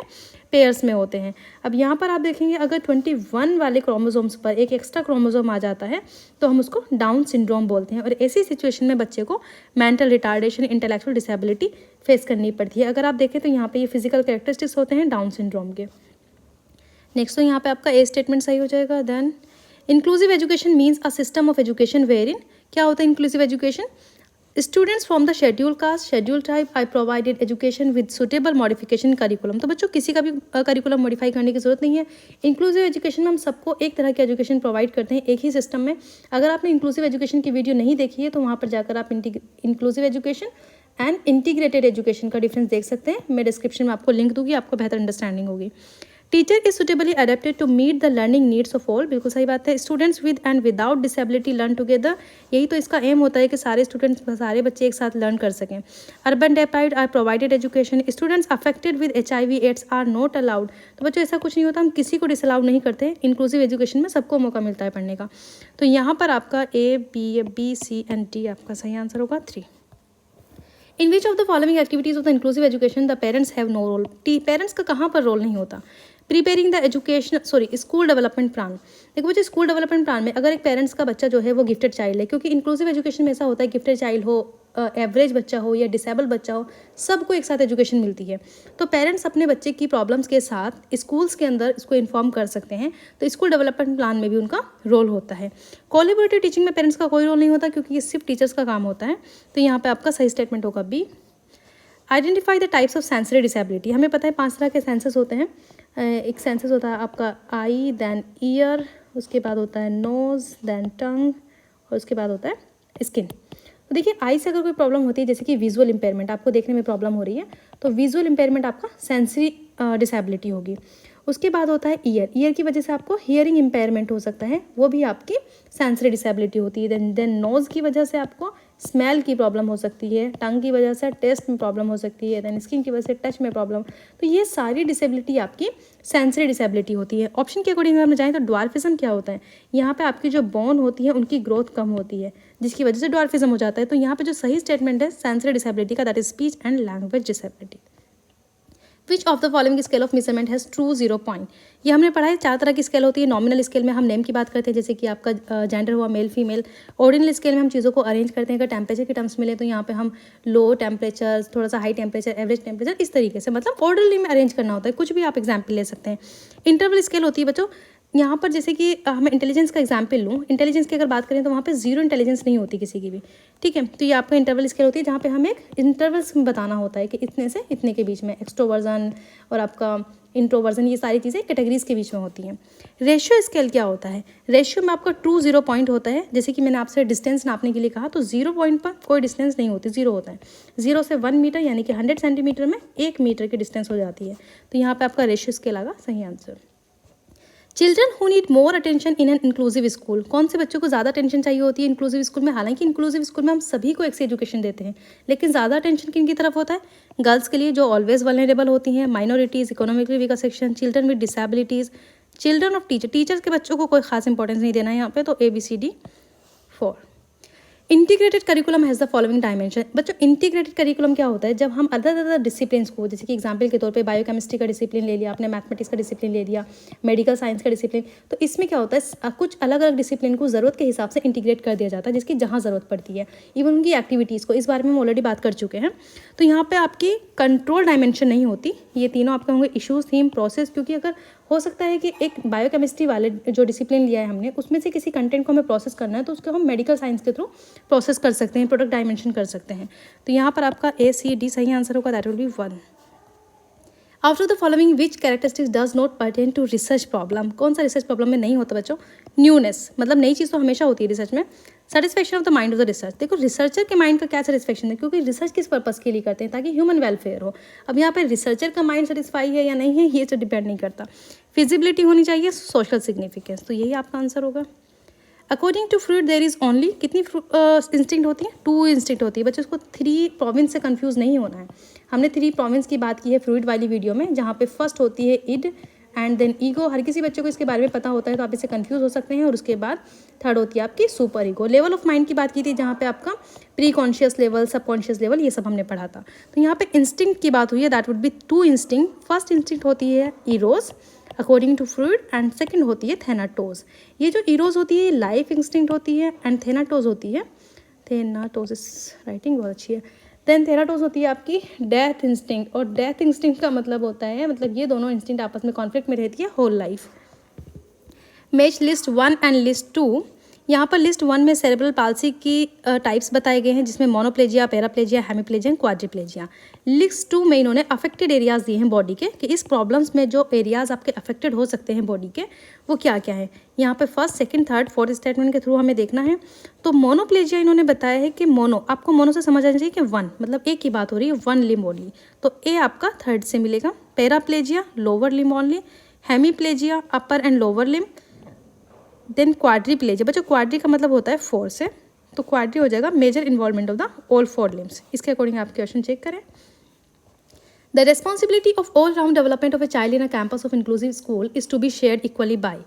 पेयर्स में होते हैं। अब यहाँ पर आप देखेंगे अगर 21 वाले क्रोमोसोम्स पर एक एक्स्ट्रा क्रोमोसोम आ जाता है तो हम उसको डाउन सिंड्रोम बोलते हैं, और ऐसी सिचुएशन में बच्चे को mental retardation, intellectual disability face करनी पड़ती है। अगर आप देखें तो यहाँ पे ये फिजिकल कैरेक्टरिस्टिक्स होते हैं डाउन सिंड्रोम के। नेक्स्ट तो यहाँ पे आपका ए स्टेटमेंट सही हो जाएगा। Then inclusive education means a system of education wherein, क्या होता है inclusive education? Students from the schedule caste schedule type are provided education with suitable modification curriculum. तो बच्चों किसी का भी करिकुलम मॉडिफाई करने की जरूरत नहीं है। इंक्लूसिव एजुकेशन में हम सबको एक तरह की एजुकेशन प्रोवाइड करते हैं एक ही सिस्टम में। अगर आपने इंक्लूसिव एजुकेशन की वीडियो नहीं देखी है तो वहाँ पर जाकर आप inclusive education and integrated education का डिफरेंस देख सकते हैं। मैं डिस्क्रिप्शन में आपको लिंक दूंगी, आपको बेहतर अंडरस्टैंडिंग होगी। Teacher is suitably adapted to meet the learning needs of all. बिल्कुल सही बात है। Students with and without disability learn together. यही तो इसका एम होता है कि सारे स्टूडेंट्स, सारे बच्चे एक साथ लर्न कर सकें। Urban deprived are provided education. Students affected with HIV AIDS are not allowed. तो बच्चों ऐसा कुछ नहीं होता, हम किसी को डिसअलाउ नहीं करते। इंक्लूसिव एजुकेशन में सबको मौका मिलता है पढ़ने का। तो यहाँ पर आपका B, C एंड D आपका सही आंसर होगा 3। In which of the following activities of the inclusive education the parents have no role. Parents का कहाँ पर रोल नहीं होता। Preparing the education school development plan. देखो बच्चे स्कूल डेवलपमेंट प्लान में अगर एक पेरेंट्स का बच्चा जो है वो गिफ्टेड चाइल्ड है, क्योंकि इंक्लूसिव एजुकेशन में ऐसा होता है गिफ्टेड चाइल्ड हो, एवरेज बच्चा हो या डिसेबल बच्चा हो, सबको एक साथ एजुकेशन मिलती है। तो पेरेंट्स अपने बच्चे की प्रॉब्लम्स के साथ स्कूल्स के अंदर इसको इन्फॉर्म कर सकते हैं। तो स्कूल डेवलपमेंट प्लान में भी उनका रोल होता है। कोलैबोरेटिव टीचिंग में पेरेंट्स का कोई रोल नहीं होता क्योंकि ये सिर्फ टीचर्स का काम होता है। तो यहाँ पे आपका सही स्टेटमेंट होगा B। Identify the types of sensory disability. हमें पता है 5 तरह के सेंसस होते हैं। एक सेंसस होता है आपका आई, देन ईयर, उसके बाद होता है नोज़, देन टंग और उसके बाद होता है स्किन। तो देखिए आई से अगर कोई प्रॉब्लम होती है जैसे कि विजुअल इंपेयरमेंट, आपको देखने में प्रॉब्लम हो रही है तो विजुअल इंपेयरमेंट आपका सेंसरी डिसेबिलिटी होगी। उसके बाद होता है ईयर की वजह से आपको हियरिंग इंपेयरमेंट हो सकता है, वो भी आपकी सेंसरी डिसेबिलिटी होती है। देन नोज़ की वजह से आपको स्मेल की प्रॉब्लम हो सकती है, टंग की वजह से टेस्ट में प्रॉब्लम हो सकती है, देन स्किन की वजह से टच में प्रॉब्लम। तो ये सारी डिसेबिलिटी आपकी सेंसरी डिसेबिलिटी होती है। ऑप्शन के अकॉर्डिंग हम जाएँ तो ड्वार्फिज्म क्या होता है, यहाँ पे आपकी जो बोन होती है उनकी ग्रोथ कम होती है जिसकी वजह से ड्वार्फिज्म हो जाता है। तो यहाँ पे जो सही स्टेटमेंट है सेंसरी डिसेबिलिटी का, that is speech and language disability. Which of the following scale of measurement has true 0 point. ये हमने पढ़ा है 4 तरह की स्केल होती है। नॉमिनल स्केल में हम नेम की बात करते हैं जैसे कि आपका जेंडर हुआ मेल फीमेल। ऑर्डिनल स्केल में हम चीज़ों को अरेंज करते हैं अगर टेम्परेचर के टर्म्स मिले तो यहाँ पे हम लो टेम्परेचर, थोड़ा सा हाई टेम्परेचर, एवरेज टेम्परेचर, इस तरीके से मतलब ऑर्डरली में अरेंज करना होता है। कुछ भी आप एग्जाम्पल ले सकते हैं। इंटरवल स्केल होती है बच्चों, यहाँ पर जैसे कि मैं इंटेलिजेंस का एग्जाम्पल लूँ, इंटेलिजेंस की अगर बात करें तो वहाँ पे 0 इंटेलिजेंस नहीं होती किसी की भी, ठीक है। तो ये आपका इंटरवल स्केल होती है जहाँ पे हमें एक इंटरवल्स बताना होता है कि इतने से इतने के बीच में एक्सट्रोवर्जन और आपका इंट्रोवर्जन, ये सारी चीज़ें कैटेगरीज के बीच में होती हैं। रेशियो स्केल क्या होता है, रेशियो में आपका ट्रू 0 पॉइंट होता है। जैसे कि मैंने आपसे डिस्टेंस नापने के लिए कहा तो 0 पॉइंट पर कोई डिस्टेंस नहीं होती, 0 होता है। 0 से 1 मीटर यानी कि 100 सेंटीमीटर में 1 मीटर की डिस्टेंस हो जाती है। तो यहाँ पर आपका रेशियो स्केल आगा सही answer. Children who need more attention in an inclusive school. कौन से बच्चों को ज़्यादा अटेंशन चाहिए होती है इंक्लूसिव स्कूल में। हालांकि इंक्लूसिव स्कूल में हम सभी को एक से एजुकेशन देते हैं, लेकिन ज़्यादा अटेंशन किन की तरफ होता है, गर्ल्स के लिए जो ऑलवेज वल्नरेबल होती हैं, minorities, economically weaker section, children with disabilities, children of teachers के बच्चों को कोई खास इंपॉर्टेंस नहीं देना है यहाँ पे। तो ABCD 4। Integrated curriculum has the following dimension. बच्चों इंटीग्रेटेड करिकुलम क्या होता है, जब हम अलग अलग डिसिप्लिन को, जैसे कि एग्जांपल के तौर पे बायोकेमिस्ट्री का डिसिप्लिन ले लिया आपने, मैथमेटिक्स का डिसिप्लिन ले लिया, मेडिकल साइंस का डिसिप्लिन, तो इसमें क्या होता है कुछ अलग अलग डिसिप्लिन को ज़रूरत के हिसाब से इंटीग्रेट कर दिया जाता है जिसकी जहाँ ज़रूरत पड़ती है, इवन उनकी एक्टिविटीज़ को। इस बारे में हम ऑलरेडी बात कर चुके हैं। तो यहाँ पर आपकी कंट्रोल डायमेंशन नहीं होती, ये तीनों आपके होंगे इशूज़, थीम, प्रोसेस। क्योंकि अगर हो सकता है कि एक बायोकेमिस्ट्री वाले जो डिसिप्लिन लिया है हमने उसमें से किसी कंटेंट को हमें प्रोसेस करना है तो उसको हम मेडिकल साइंस के थ्रू प्रोसेस कर सकते हैं, प्रोडक्ट डायमेंशन कर सकते हैं। तो यहाँ पर आपका ACD सही आंसर होगा, that will be 1। After the following which characteristics does not pertain to research problem. कौन सा रिसर्च प्रॉब्लम में नहीं होता बच्चों, न्यूनेस, मतलब नई चीज़ तो हमेशा होती है रिसर्च में। Satisfaction of the mind of the research. देखो रिसर्चर के माइंड का क्या सेटिस्फेक्शन है, क्योंकि रिसर्च किस पर्पस के लिए करते हैं, ताकि ह्यूमन वेलफेयर हो। अब यहाँ पे रिसर्चर का माइंड सेटिस्फाई है या नहीं है ये तो डिपेंड नहीं करता। फिजिबिलिटी होनी चाहिए, सोशल सिग्निफिकेंस, तो यही आपका आंसर होगा। According to Freud there is only कितनी इंस्टिंक्ट होती है, 2 इंस्टिंक्ट होती है। बच्चों को 3 प्रोविंस से कंफ्यूज नहीं होना है। हमने 3 प्रोविंस की बात की है फ्रूट वाली वीडियो में, जहाँ पे फर्स्ट होती है इड एंड देन ईगो। हर किसी बच्चे को इसके बारे में पता होता है तो आप इससे कंफ्यूज हो सकते हैं। और उसके बाद थर्ड होती है आपकी super ego. Level of mind की बात की थी जहाँ पे आपका pre conscious level, subconscious level, ये सब हमने पढ़ा था। तो यहाँ पे इंस्टिंक्ट की बात हुई है, that would be 2 instinct. First instinct होती है Eros according to Freud and second होती है थेनाटोज। ये जो इरोज होती है लाइफ इंस्टिंक्ट होती है एंड थेनाटोज होती है, थेनाटोज राइटिंग बहुत अच्छी है, देन थेनाटोज होती है आपकी डेथ इंस्टिंक्ट। और डेथ इंस्टिंक्ट का मतलब होता है, मतलब ये दोनों इंस्टिंक्ट आपस में कॉन्फ्लिक्ट में रहती है whole life. Match list 1 and list 2। यहाँ पर लिस्ट 1 में सेरेब्रल पाल्सी की टाइप्स बताए गए हैं, जिसमें मोनोप्लेजिया, पैराप्लेजिया, हेमीप्लेजिया, क्वाड्रिप्लेजिया। लिस्ट 2 में इन्होंने अफेक्टेड एरियाज दिए हैं बॉडी के, कि इस प्रॉब्लम्स में जो एरियाज आपके अफेक्टेड हो सकते हैं बॉडी के, वो क्या क्या है। यहाँ पे first, second, third, fourth statement के थ्रू हमें देखना है। तो मोनोप्लेजिया इन्होंने बताया है कि मोनो, आपको मोनो से समझ आना चाहिए कि वन, मतलब एक की बात हो रही है, वन लिम्ब ओनली, तो ए आपका थर्ड से मिलेगा। Paraplegia lower limb only, hemiplegia upper and lower limb, then quadriplegia, बच्चों क्वाड्री का मतलब होता है 4 से, तो क्वाड्री हो जाएगा major involvement of the all 4 limbs. इसके अकॉर्डिंग आप क्वेश्चन चेक करें। The responsibility of all round development of a child in a campus of inclusive school is to be shared equally by.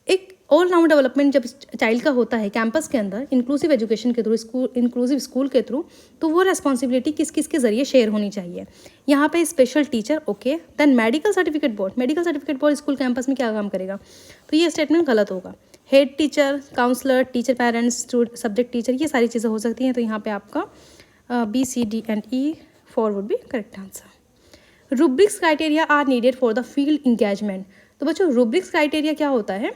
एक all round development जब child का होता है campus के अंदर इंक्लूसिव एजुकेशन के थ्रू, इंक्लूसिव स्कूल के through, तो वो रेस्पॉन्सिबिलिटी किस किस के जरिए शेयर होनी चाहिए। यहाँ पे special teacher, okay. Then medical certificate board, medical certificate board school campus में क्या काम करेगा, तो ये स्टेटमेंट गलत होगा। Head teacher, counsellor, teacher parents, subject teacher, ये सारी चीज़ें हो सकती हैं। तो यहाँ पे आपका B, C, D and E 4 would be correct answer. Rubrics criteria are needed for the field engagement. तो बच्चों रूब्रिक्स क्राइटेरिया क्या होता है,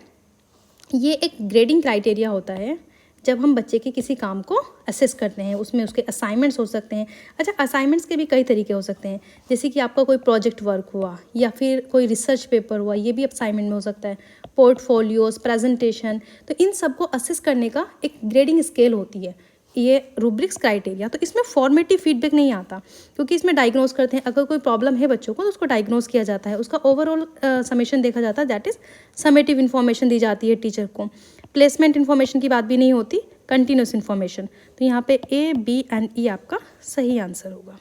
ये एक ग्रेडिंग क्राइटेरिया होता है जब हम बच्चे के किसी काम को असेस करते हैं। उसमें उसके असाइनमेंट्स हो सकते हैं। अच्छा, असाइनमेंट्स के भी कई तरीके हो सकते हैं, जैसे कि आपका कोई प्रोजेक्ट वर्क हुआ या फिर कोई रिसर्च पेपर हुआ, ये भी असाइनमेंट में हो सकता है। पोर्टफोलियोज, प्रेजेंटेशन, तो इन सबको असेस करने का एक ग्रेडिंग स्केल होती है, ये रूब्रिक्स क्राइटेरिया। तो इसमें फॉर्मेटिव फीडबैक नहीं आता, क्योंकि इसमें डायग्नोज करते हैं, अगर कोई प्रॉब्लम है बच्चों को तो उसको डायग्नोज किया जाता है, उसका ओवरऑल समेशन देखा जाता है, दैट इज समेटिव इन्फॉर्मेशन दी जाती है टीचर को। प्लेसमेंट इन्फॉर्मेशन की बात भी नहीं होती, कंटिन्यूस इन्फॉर्मेशन। तो यहाँ पे ए, बी एंड ई आपका सही आंसर होगा।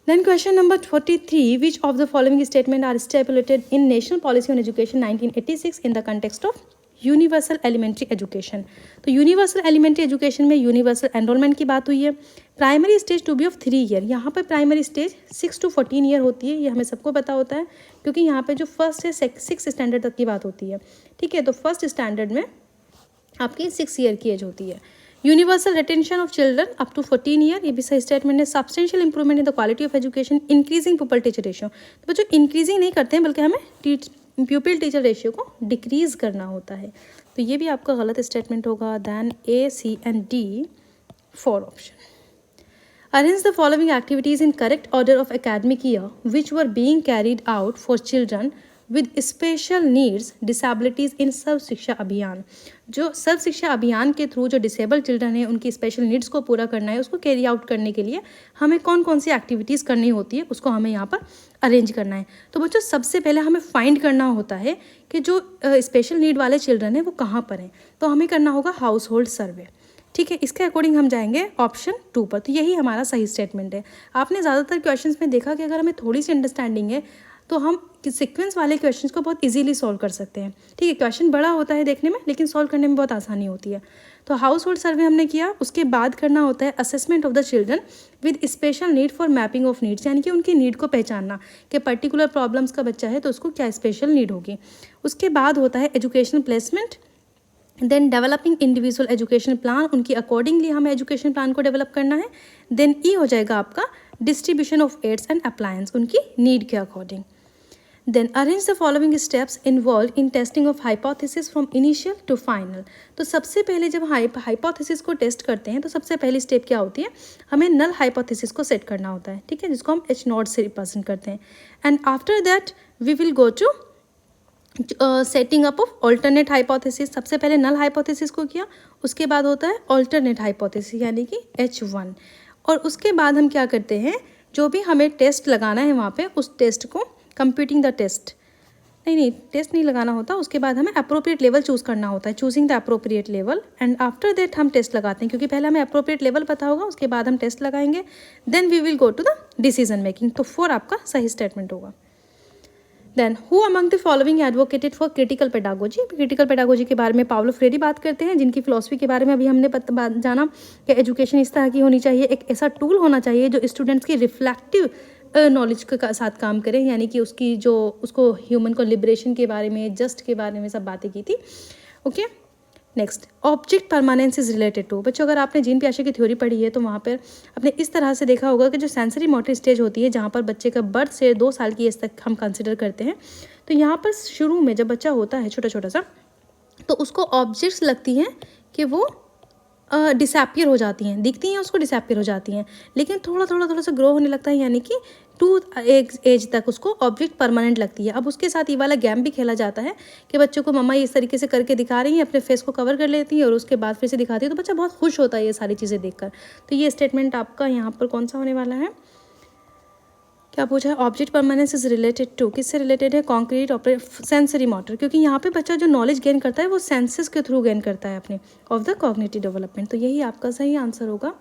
Then question number 43, which of the following statement are stipulated in National Policy on Education 1986 in the context of universal elementary education. तो यूनिवर्सल एलिमेंट्री एजुकेशन में यूनिवर्सल एनरोलमेंट की बात हुई है। Primary stage to be of 3 year, यहाँ पर primary stage 6 to 14 year होती है, ये हमें सबको पता होता है, क्योंकि यहाँ पे जो फर्स्ट है 6 स्टैंडर्ड तक की बात होती है। ठीक है, तो फर्स्ट स्टैंडर्ड में आपकी 6 ईयर की एज होती है। Universal retention of children up to 14 year, ये भी सही स्टेटमेंट है। Substantial improvement in the quality of education, increasing pupil teacher ratio. तो बच्चों इंक्रीजिंग नहीं करते हैं, बल्कि हमें प्यूपिल टीचर रेशियो को डिक्रीज करना होता है। तो ये भी आपका गलत स्टेटमेंट होगा। Then A, C and D 4 option. Arrange the following activities in correct order of academic year which were being carried out for children with special needs disabilities in Sarva Shiksha Abhiyan. जो सर्व शिक्षा अभियान के थ्रू जो डिसेबल चिल्ड्रन है उनकी special needs को पूरा करना है, उसको कैरी आउट करने के लिए हमें कौन कौन सी एक्टिविटीज़ करनी होती है, उसको हमें यहाँ पर अरेंज करना है। तो बच्चों सबसे पहले हमें फाइंड करना होता है कि जो स्पेशल नीड वाले चिल्ड्रन हैं वो कहाँ पर हैं। तो हमें करना होगा हाउस होल्ड सर्वे। ठीक है, इसके अकॉर्डिंग हम जाएंगे ऑप्शन 2 पर। तो यही हमारा सही स्टेटमेंट है। आपने ज़्यादातर क्वेश्चंस में देखा कि अगर हमें थोड़ी सी अंडरस्टैंडिंग है तो हम सीक्वेंस वाले क्वेश्चंस को बहुत इजीली सॉल्व कर सकते हैं। ठीक है, क्वेश्चन बड़ा होता है देखने में, लेकिन सॉल्व करने में बहुत आसानी होती है। तो हाउस होल्ड सर्वे हमने किया, उसके बाद करना होता है assessment of the children with special need for mapping of needs, यानी कि उनकी नीड को पहचानना कि पर्टिकुलर प्रॉब्लम्स का बच्चा है तो उसको क्या स्पेशल नीड होगी। उसके बाद होता है educational placement, then developing individual education plan, उनकी अकॉर्डिंगली हमें एजुकेशन प्लान को डेवलप करना है। देन ई हो जाएगा आपका distribution of aids and appliance, उनकी नीड के according. Then arrange the following steps involved in testing of hypothesis from initial to final। तो सबसे पहले जब हाइपोथेसिस को टेस्ट करते हैं तो सबसे पहली स्टेप क्या होती है, हमें नल हाइपोथेसिस को सेट करना होता है। ठीक है, जिसको हम H0 से रिप्रेजेंट करते हैं। And after that we will go to setting up of alternate hypothesis. सबसे पहले नल हाइपोथेसिस को किया, उसके बाद होता है ऑल्टरनेट हाइपोथेसिस यानी कि H1। और उसके बाद हम क्या करते हैं, जो भी हमें टेस्ट लगाना है वहाँ पे उस टेस्ट को कंप्यूटिंग द टेस्ट, नहीं टेस्ट नहीं लगाना होता, उसके बाद हमें अप्रोप्रिएट लेवल चूज़ करना होता है, choosing the appropriate level. And after that हम टेस्ट लगाते हैं, क्योंकि पहले हमें अप्रोप्रिएट लेवल पता होगा, उसके बाद हम टेस्ट लगाएंगे। Then we will go to the decision making. तो 4 आपका सही स्टेटमेंट होगा। Then who among the following advocated for critical pedagogy. Critical pedagogy के बारे में पाउलो फ्रेरी बात करते हैं, जिनकी फिलॉसफी के बारे में अभी हमने जाना कि एजुकेशन इस तरह की होनी चाहिए, एक ऐसा टूल होना चाहिए जो स्टूडेंट्स की रिफ्लेक्टिव नॉलेज के साथ काम करें, यानी कि उसकी जो उसको ह्यूमन को लिबरेशन के बारे में, जस्ट के बारे में सब बातें की थी। Okay, next object permanence is related to. बच्चों अगर आपने जीन पियाजे की थ्योरी पढ़ी है तो वहाँ पर आपने इस तरह से देखा होगा कि जो सेंसरी मोटर स्टेज होती है, जहाँ पर बच्चे का बर्थ से 2 साल की एज तक हम कंसिडर करते हैं, तो यहाँ पर शुरू में जब बच्चा होता है छोटा छोटा सा, तो उसको ऑब्जेक्ट्स लगती हैं कि वो डिसएपियर हो जाती हैं, दिखती हैं उसको डिसएपियर हो जाती हैं, लेकिन थोड़ा सा ग्रो होने लगता है, यानी कि टू एज तक उसको ऑब्जेक्ट परमानेंट लगती है। अब उसके साथ ये वाला गेम भी खेला जाता है कि बच्चों को मम्मा इस तरीके से करके दिखा रही हैं, अपने फेस को कवर कर लेती हैं और उसके बाद फिर से दिखाती है, तो बच्चा बहुत खुश होता है ये सारी चीज़ें देखकर। तो ये स्टेटमेंट आपका यहाँ पर कौन सा होने वाला है, क्या पूछा है, object permanence is related to, किससे रिलेटेड है, कॉन्क्रीट सेंसरी मोटर, क्योंकि यहाँ पे बच्चा जो नॉलेज गेन करता है वो सेंसेस के थ्रू गेन करता है अपने ऑफ द कॉग्निटिव डेवलपमेंट। तो यही आपका सही आंसर होगा।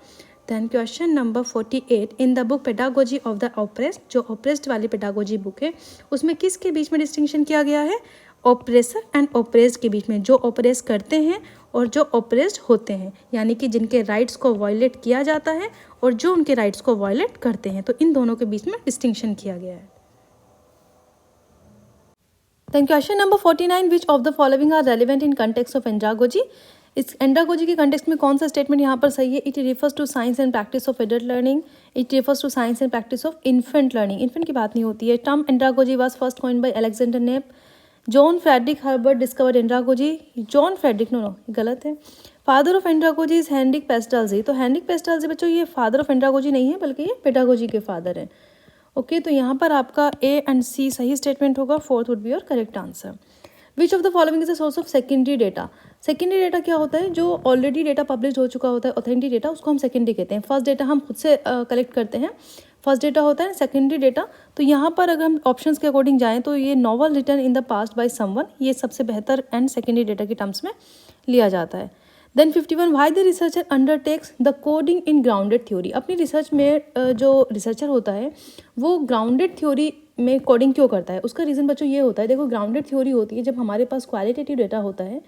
Then question number 48, in the book pedagogy of the oppressed, जो ऑप्रेस्ड वाली पेडागोजी बुक है उसमें किसके बीच में डिस्टिंक्शन किया गया है, ऑप्रेसर एंड ऑप्रेस्ड के बीच में, जो ऑप्रेस करते हैं और जो ऑप्रेस्ड होते हैं, यानी कि जिनके राइट्स को वायलेट किया जाता है और जो उनके राइट्स को वायलेट करते हैं, तो इन दोनों के बीच में डिस्टिंक्शन किया गया है। Then question number 49, which of the following are relevant in context of andragogy, इस एंड्रागोजी के कंटेक्स्ट में कौन सा स्टेटमेंट यहाँ पर सही है, it refers to science and practice of adult learning, it refers to science and practice of infant learning, infant की बात नहीं होती है। Term andragogy was first coined by Alexander Knapp, John Frederick Herbart discovered andragogy, John Frederick, no गलत है। Father of andragogy is Heinrich Pestalozzi, तो Heinrich पेस्टाल्जी बच्चों ये फादर ऑफ एंड्रागोजी नहीं है बल्कि ये पेडागोजी के फादर हैं। ओके, तो यहाँ पर आपका ए एंड सी सही स्टेटमेंट होगा, fourth would be your correct answer. Which of the following is a source of secondary data, secondary data क्या होता है, जो ऑलरेडी डेटा पब्लिश हो चुका होता है, ऑथेंटिक डेटा, उसको हम सेकेंडरी कहते हैं। फर्स्ट डेटा हम खुद से कलेक्ट करते हैं, फर्स्ट डेटा होता है सेकेंडरी डेटा। तो यहाँ पर अगर हम ऑप्शंस के अकॉर्डिंग जाएं तो ये novel written in the past by someone, ये सबसे बेहतर एंड सेकेंडरी डेटा के टर्म्स में लिया जाता है। Then 51, why the researcher undertakes the coding in grounded theory, अपनी रिसर्च में जो रिसर्चर होता है वो ग्राउंडेड थ्योरी में कोडिंग क्यों करता है, उसका रीज़न बच्चों ये होता है, देखो ग्राउंडेड थ्योरी होती है जब हमारे पास क्वालिटेटिव डेटा होता है,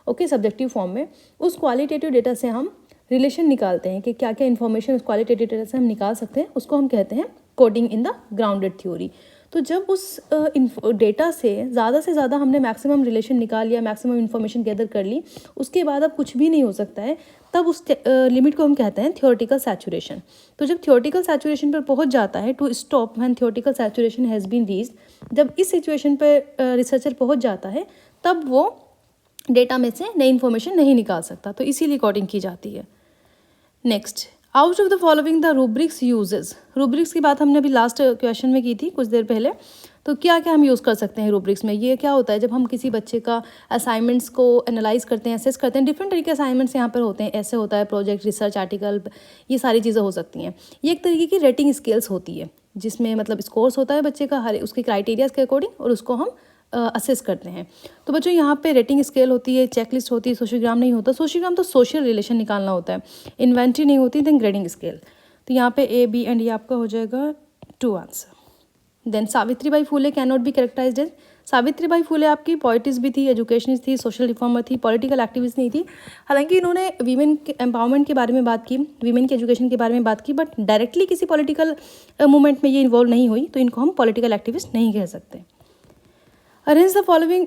ओके, सब्जेक्टिव फॉर्म में, उस क्वालिटेटिव डेटा से हम रिलेशन निकालते हैं कि क्या क्या इन्फॉर्मेशन उस क्वालिटेटिव डेटा से हम निकाल सकते हैं, उसको हम कहते हैं coding in the grounded theory. तो जब उस डेटा से ज़्यादा हमने मैक्सिमम रिलेशन निकाल लिया, मैक्सिमम इन्फॉर्मेशन गैदर कर ली, उसके बाद अब कुछ भी नहीं हो सकता है, तब उस लिमिट को हम कहते हैं थियोरेटिकल सैचुरेशन। तो जब थियोरेटिकल सैचुरेशन पर पहुंच जाता है, to stop when theoretical saturation has been reached, जब इस सिचुएशन पर रिसर्चर पहुंच जाता है तब वो डेटा में से नई इन्फॉर्मेशन नहीं निकाल सकता, तो इसीलिए कोडिंग की जाती है। Next, out of the following the rubrics uses, rubrics की बात हमने अभी लास्ट क्वेश्चन में की थी कुछ देर पहले, तो क्या क्या हम यूज़ कर सकते हैं रूब्रिक्स में। ये क्या होता है, जब हम किसी बच्चे का असाइनमेंट्स को एनालाइज करते हैं, असेस करते हैं, डिफरेंट तरीके के असाइनमेंट्स यहाँ पर होते हैं, ऐसे होता है प्रोजेक्ट, रिसर्च आर्टिकल, ये सारी चीज़ें हो सकती हैं। ये एक तरीके की रेटिंग स्केल्स होती है जिसमें मतलब स्कोर्स होता है बच्चे का हर उसके क्राइटेरियाज़ के अकॉर्डिंग, और उसको हम असेस करते हैं। तो बच्चों यहाँ पे रेटिंग स्केल होती है, चेकलिस्ट होती है, सोशियोग्राम नहीं होता, सोशियोग्राम तो सोशल रिलेशन निकालना होता है, इन्वेंट्री नहीं होती, देन ग्रेडिंग स्केल। तो यहाँ पे ए बी एंड ये आपका हो जाएगा 2 answer. Then Savitribai Phule can not be characterised as, Savitribai Phule आपकी पोइटिस भी थी, एजुकेशनिस्ट थी, सोशल रिफॉर्मर थी, पॉलिटिकल एक्टिविस्ट नहीं थी। हालांकि इन्होंने वीमेन के एम्पावरमेंट के बारे में बात की, वीमेन के एजुकेशन के बारे में बात की, बट डायरेक्टली किसी पॉलिटिकल मूवमेंट में ये इन्वॉल्व नहीं हुई, तो इनको हम पॉलिटिकल एक्टिविस्ट नहीं कह सकते। Arrange the following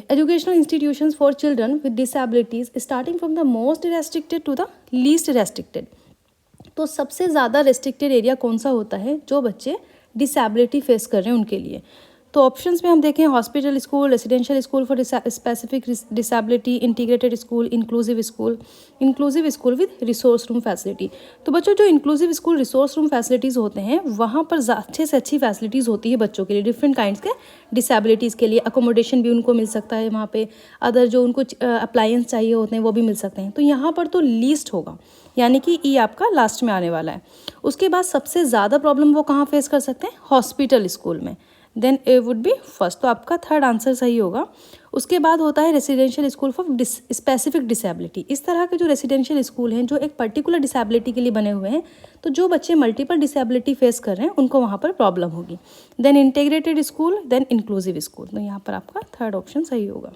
educational institutions for children with disabilities starting from the most restricted to the least restricted। तो सबसे ज़्यादा रेस्ट्रिक्टेड एरिया कौन सा होता है, जो बच्चे डिसेबिलिटी फेस कर रहे हैं उनके लिए। तो ऑप्शंस में हम देखें, hospital school, residential school for specific disability, integrated school, inclusive school with resource room facility. तो बच्चों जो inclusive school resource room facilities होते हैं वहाँ पर अच्छे से अच्छी फैसिलिटीज़ होती है बच्चों के लिए, डिफरेंट काइंड्स के डिसेबिलिटीज़ के लिए, अकोमोडेशन भी उनको मिल सकता है वहाँ पे, अदर जो उनको अप्लायंस चाहिए होते हैं वो भी मिल सकते हैं। तो यहाँ पर तो लीस्ट होगा, यानी कि ई आपका लास्ट में आने वाला है। उसके बाद सबसे ज़्यादा प्रॉब्लम वो कहाँ फेस कर सकते हैं, हॉस्पिटल स्कूल में, then A would be first, तो आपका थर्ड आंसर सही होगा। उसके बाद होता है residential school for specific disability. इस तरह के जो रेसिडेंशियल स्कूल हैं जो एक पर्टिकुलर डिसेबिलिटी के लिए बने हुए हैं, तो जो बच्चे मल्टीपल डिसेबिलिटी फेस कर रहे हैं उनको वहाँ पर प्रॉब्लम होगी। Then integrated school, then inclusive school, तो यहाँ पर आपका थर्ड ऑप्शन सही होगा।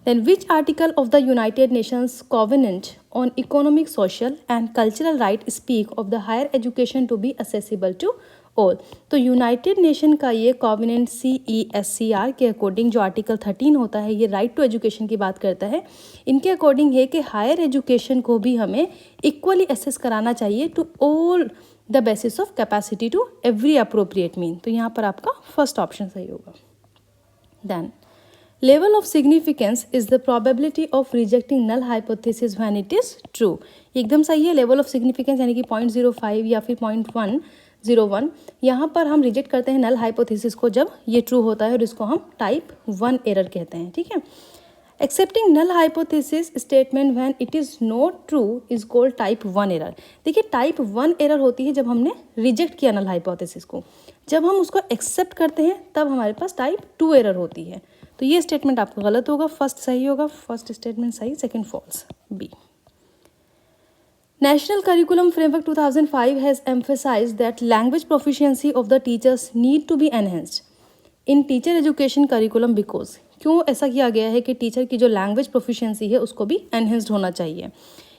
Then which article of the United Nations Covenant on Economic, Social and Cultural Right speak of the higher education to be accessible to all? तो United nation का ये covenant CESCR के अकॉर्डिंग जो article 13 होता है, ये राइट टू एजुकेशन की बात करता है। इनके अकॉर्डिंग है कि हायर एजुकेशन को भी हमें इक्वली एसेस कराना चाहिए to all the basis of capacity to every appropriate mean. तो यहाँ पर आपका फर्स्ट ऑप्शन सही होगा। Then level of significance is the probability of rejecting null hypothesis when it is true. एकदम सही है। लेवल ऑफ सिग्निफिकेंस यानी कि 0.05 या फिर 0.101, यहाँ पर हम रिजेक्ट करते हैं नल हाइपोथेसिस को जब ये ट्रू होता है और इसको हम टाइप 1 एरर कहते हैं। ठीक है। Accepting null hypothesis statement when it is not true is called type 1 error. देखिए टाइप 1 एरर होती है जब हमने रिजेक्ट किया नल हाइपोथेसिस को। जब हम उसको एक्सेप्ट करते हैं तब हमारे पास टाइप 2 एरर होती है। तो ये स्टेटमेंट आपका गलत होगा, फर्स्ट सही होगा, फर्स्ट स्टेटमेंट सही, second false, B. National Curriculum Framework 2005 has emphasized that language proficiency of the teachers need to be enhanced in teacher education curriculum because क्यों ऐसा किया गया है कि टीचर की जो लैंग्वेज प्रोफिशिएंसी है उसको भी एनहेंस्ड होना चाहिए।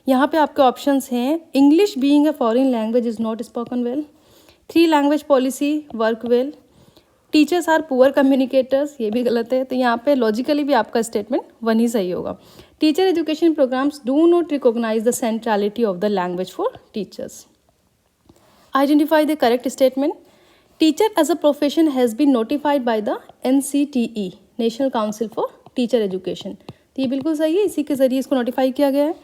यहाँ पे आपके ऑप्शंस हैं, English being a foreign language is not spoken well, 3 language policy work well, teachers are poor communicators, ये भी गलत है। तो यहाँ पे लॉजिकली भी आपका स्टेटमेंट 1 ही सही होगा। Teacher education programmes do not recognise the centrality of the language for teachers. Identify the correct statement. Teacher as a profession has been notified by the NCTE national council for teacher education. तो ये बिल्कुल सही है, इसी के जरिए इसको notify किया गया है।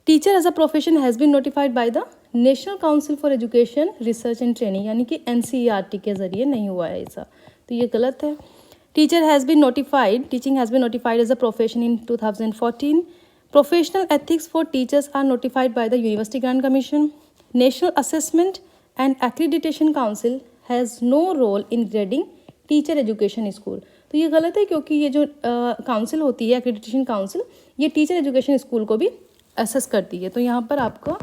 Teacher as a profession has been notified by the national council for education research and training, यानी कि NCERT के जरिए नहीं हुआ है ऐसा, तो ये गलत है। Teacher has been notified, teaching has been notified as a profession in 2014। Professional ethics for teachers are notified by the university grant commission. National assessment and accreditation council has no role in grading teacher education school. तो ये गलत है क्योंकि ये जो council होती है accreditation council, ये टीचर एजुकेशन स्कूल को भी असेस करती है। तो यहाँ पर आपका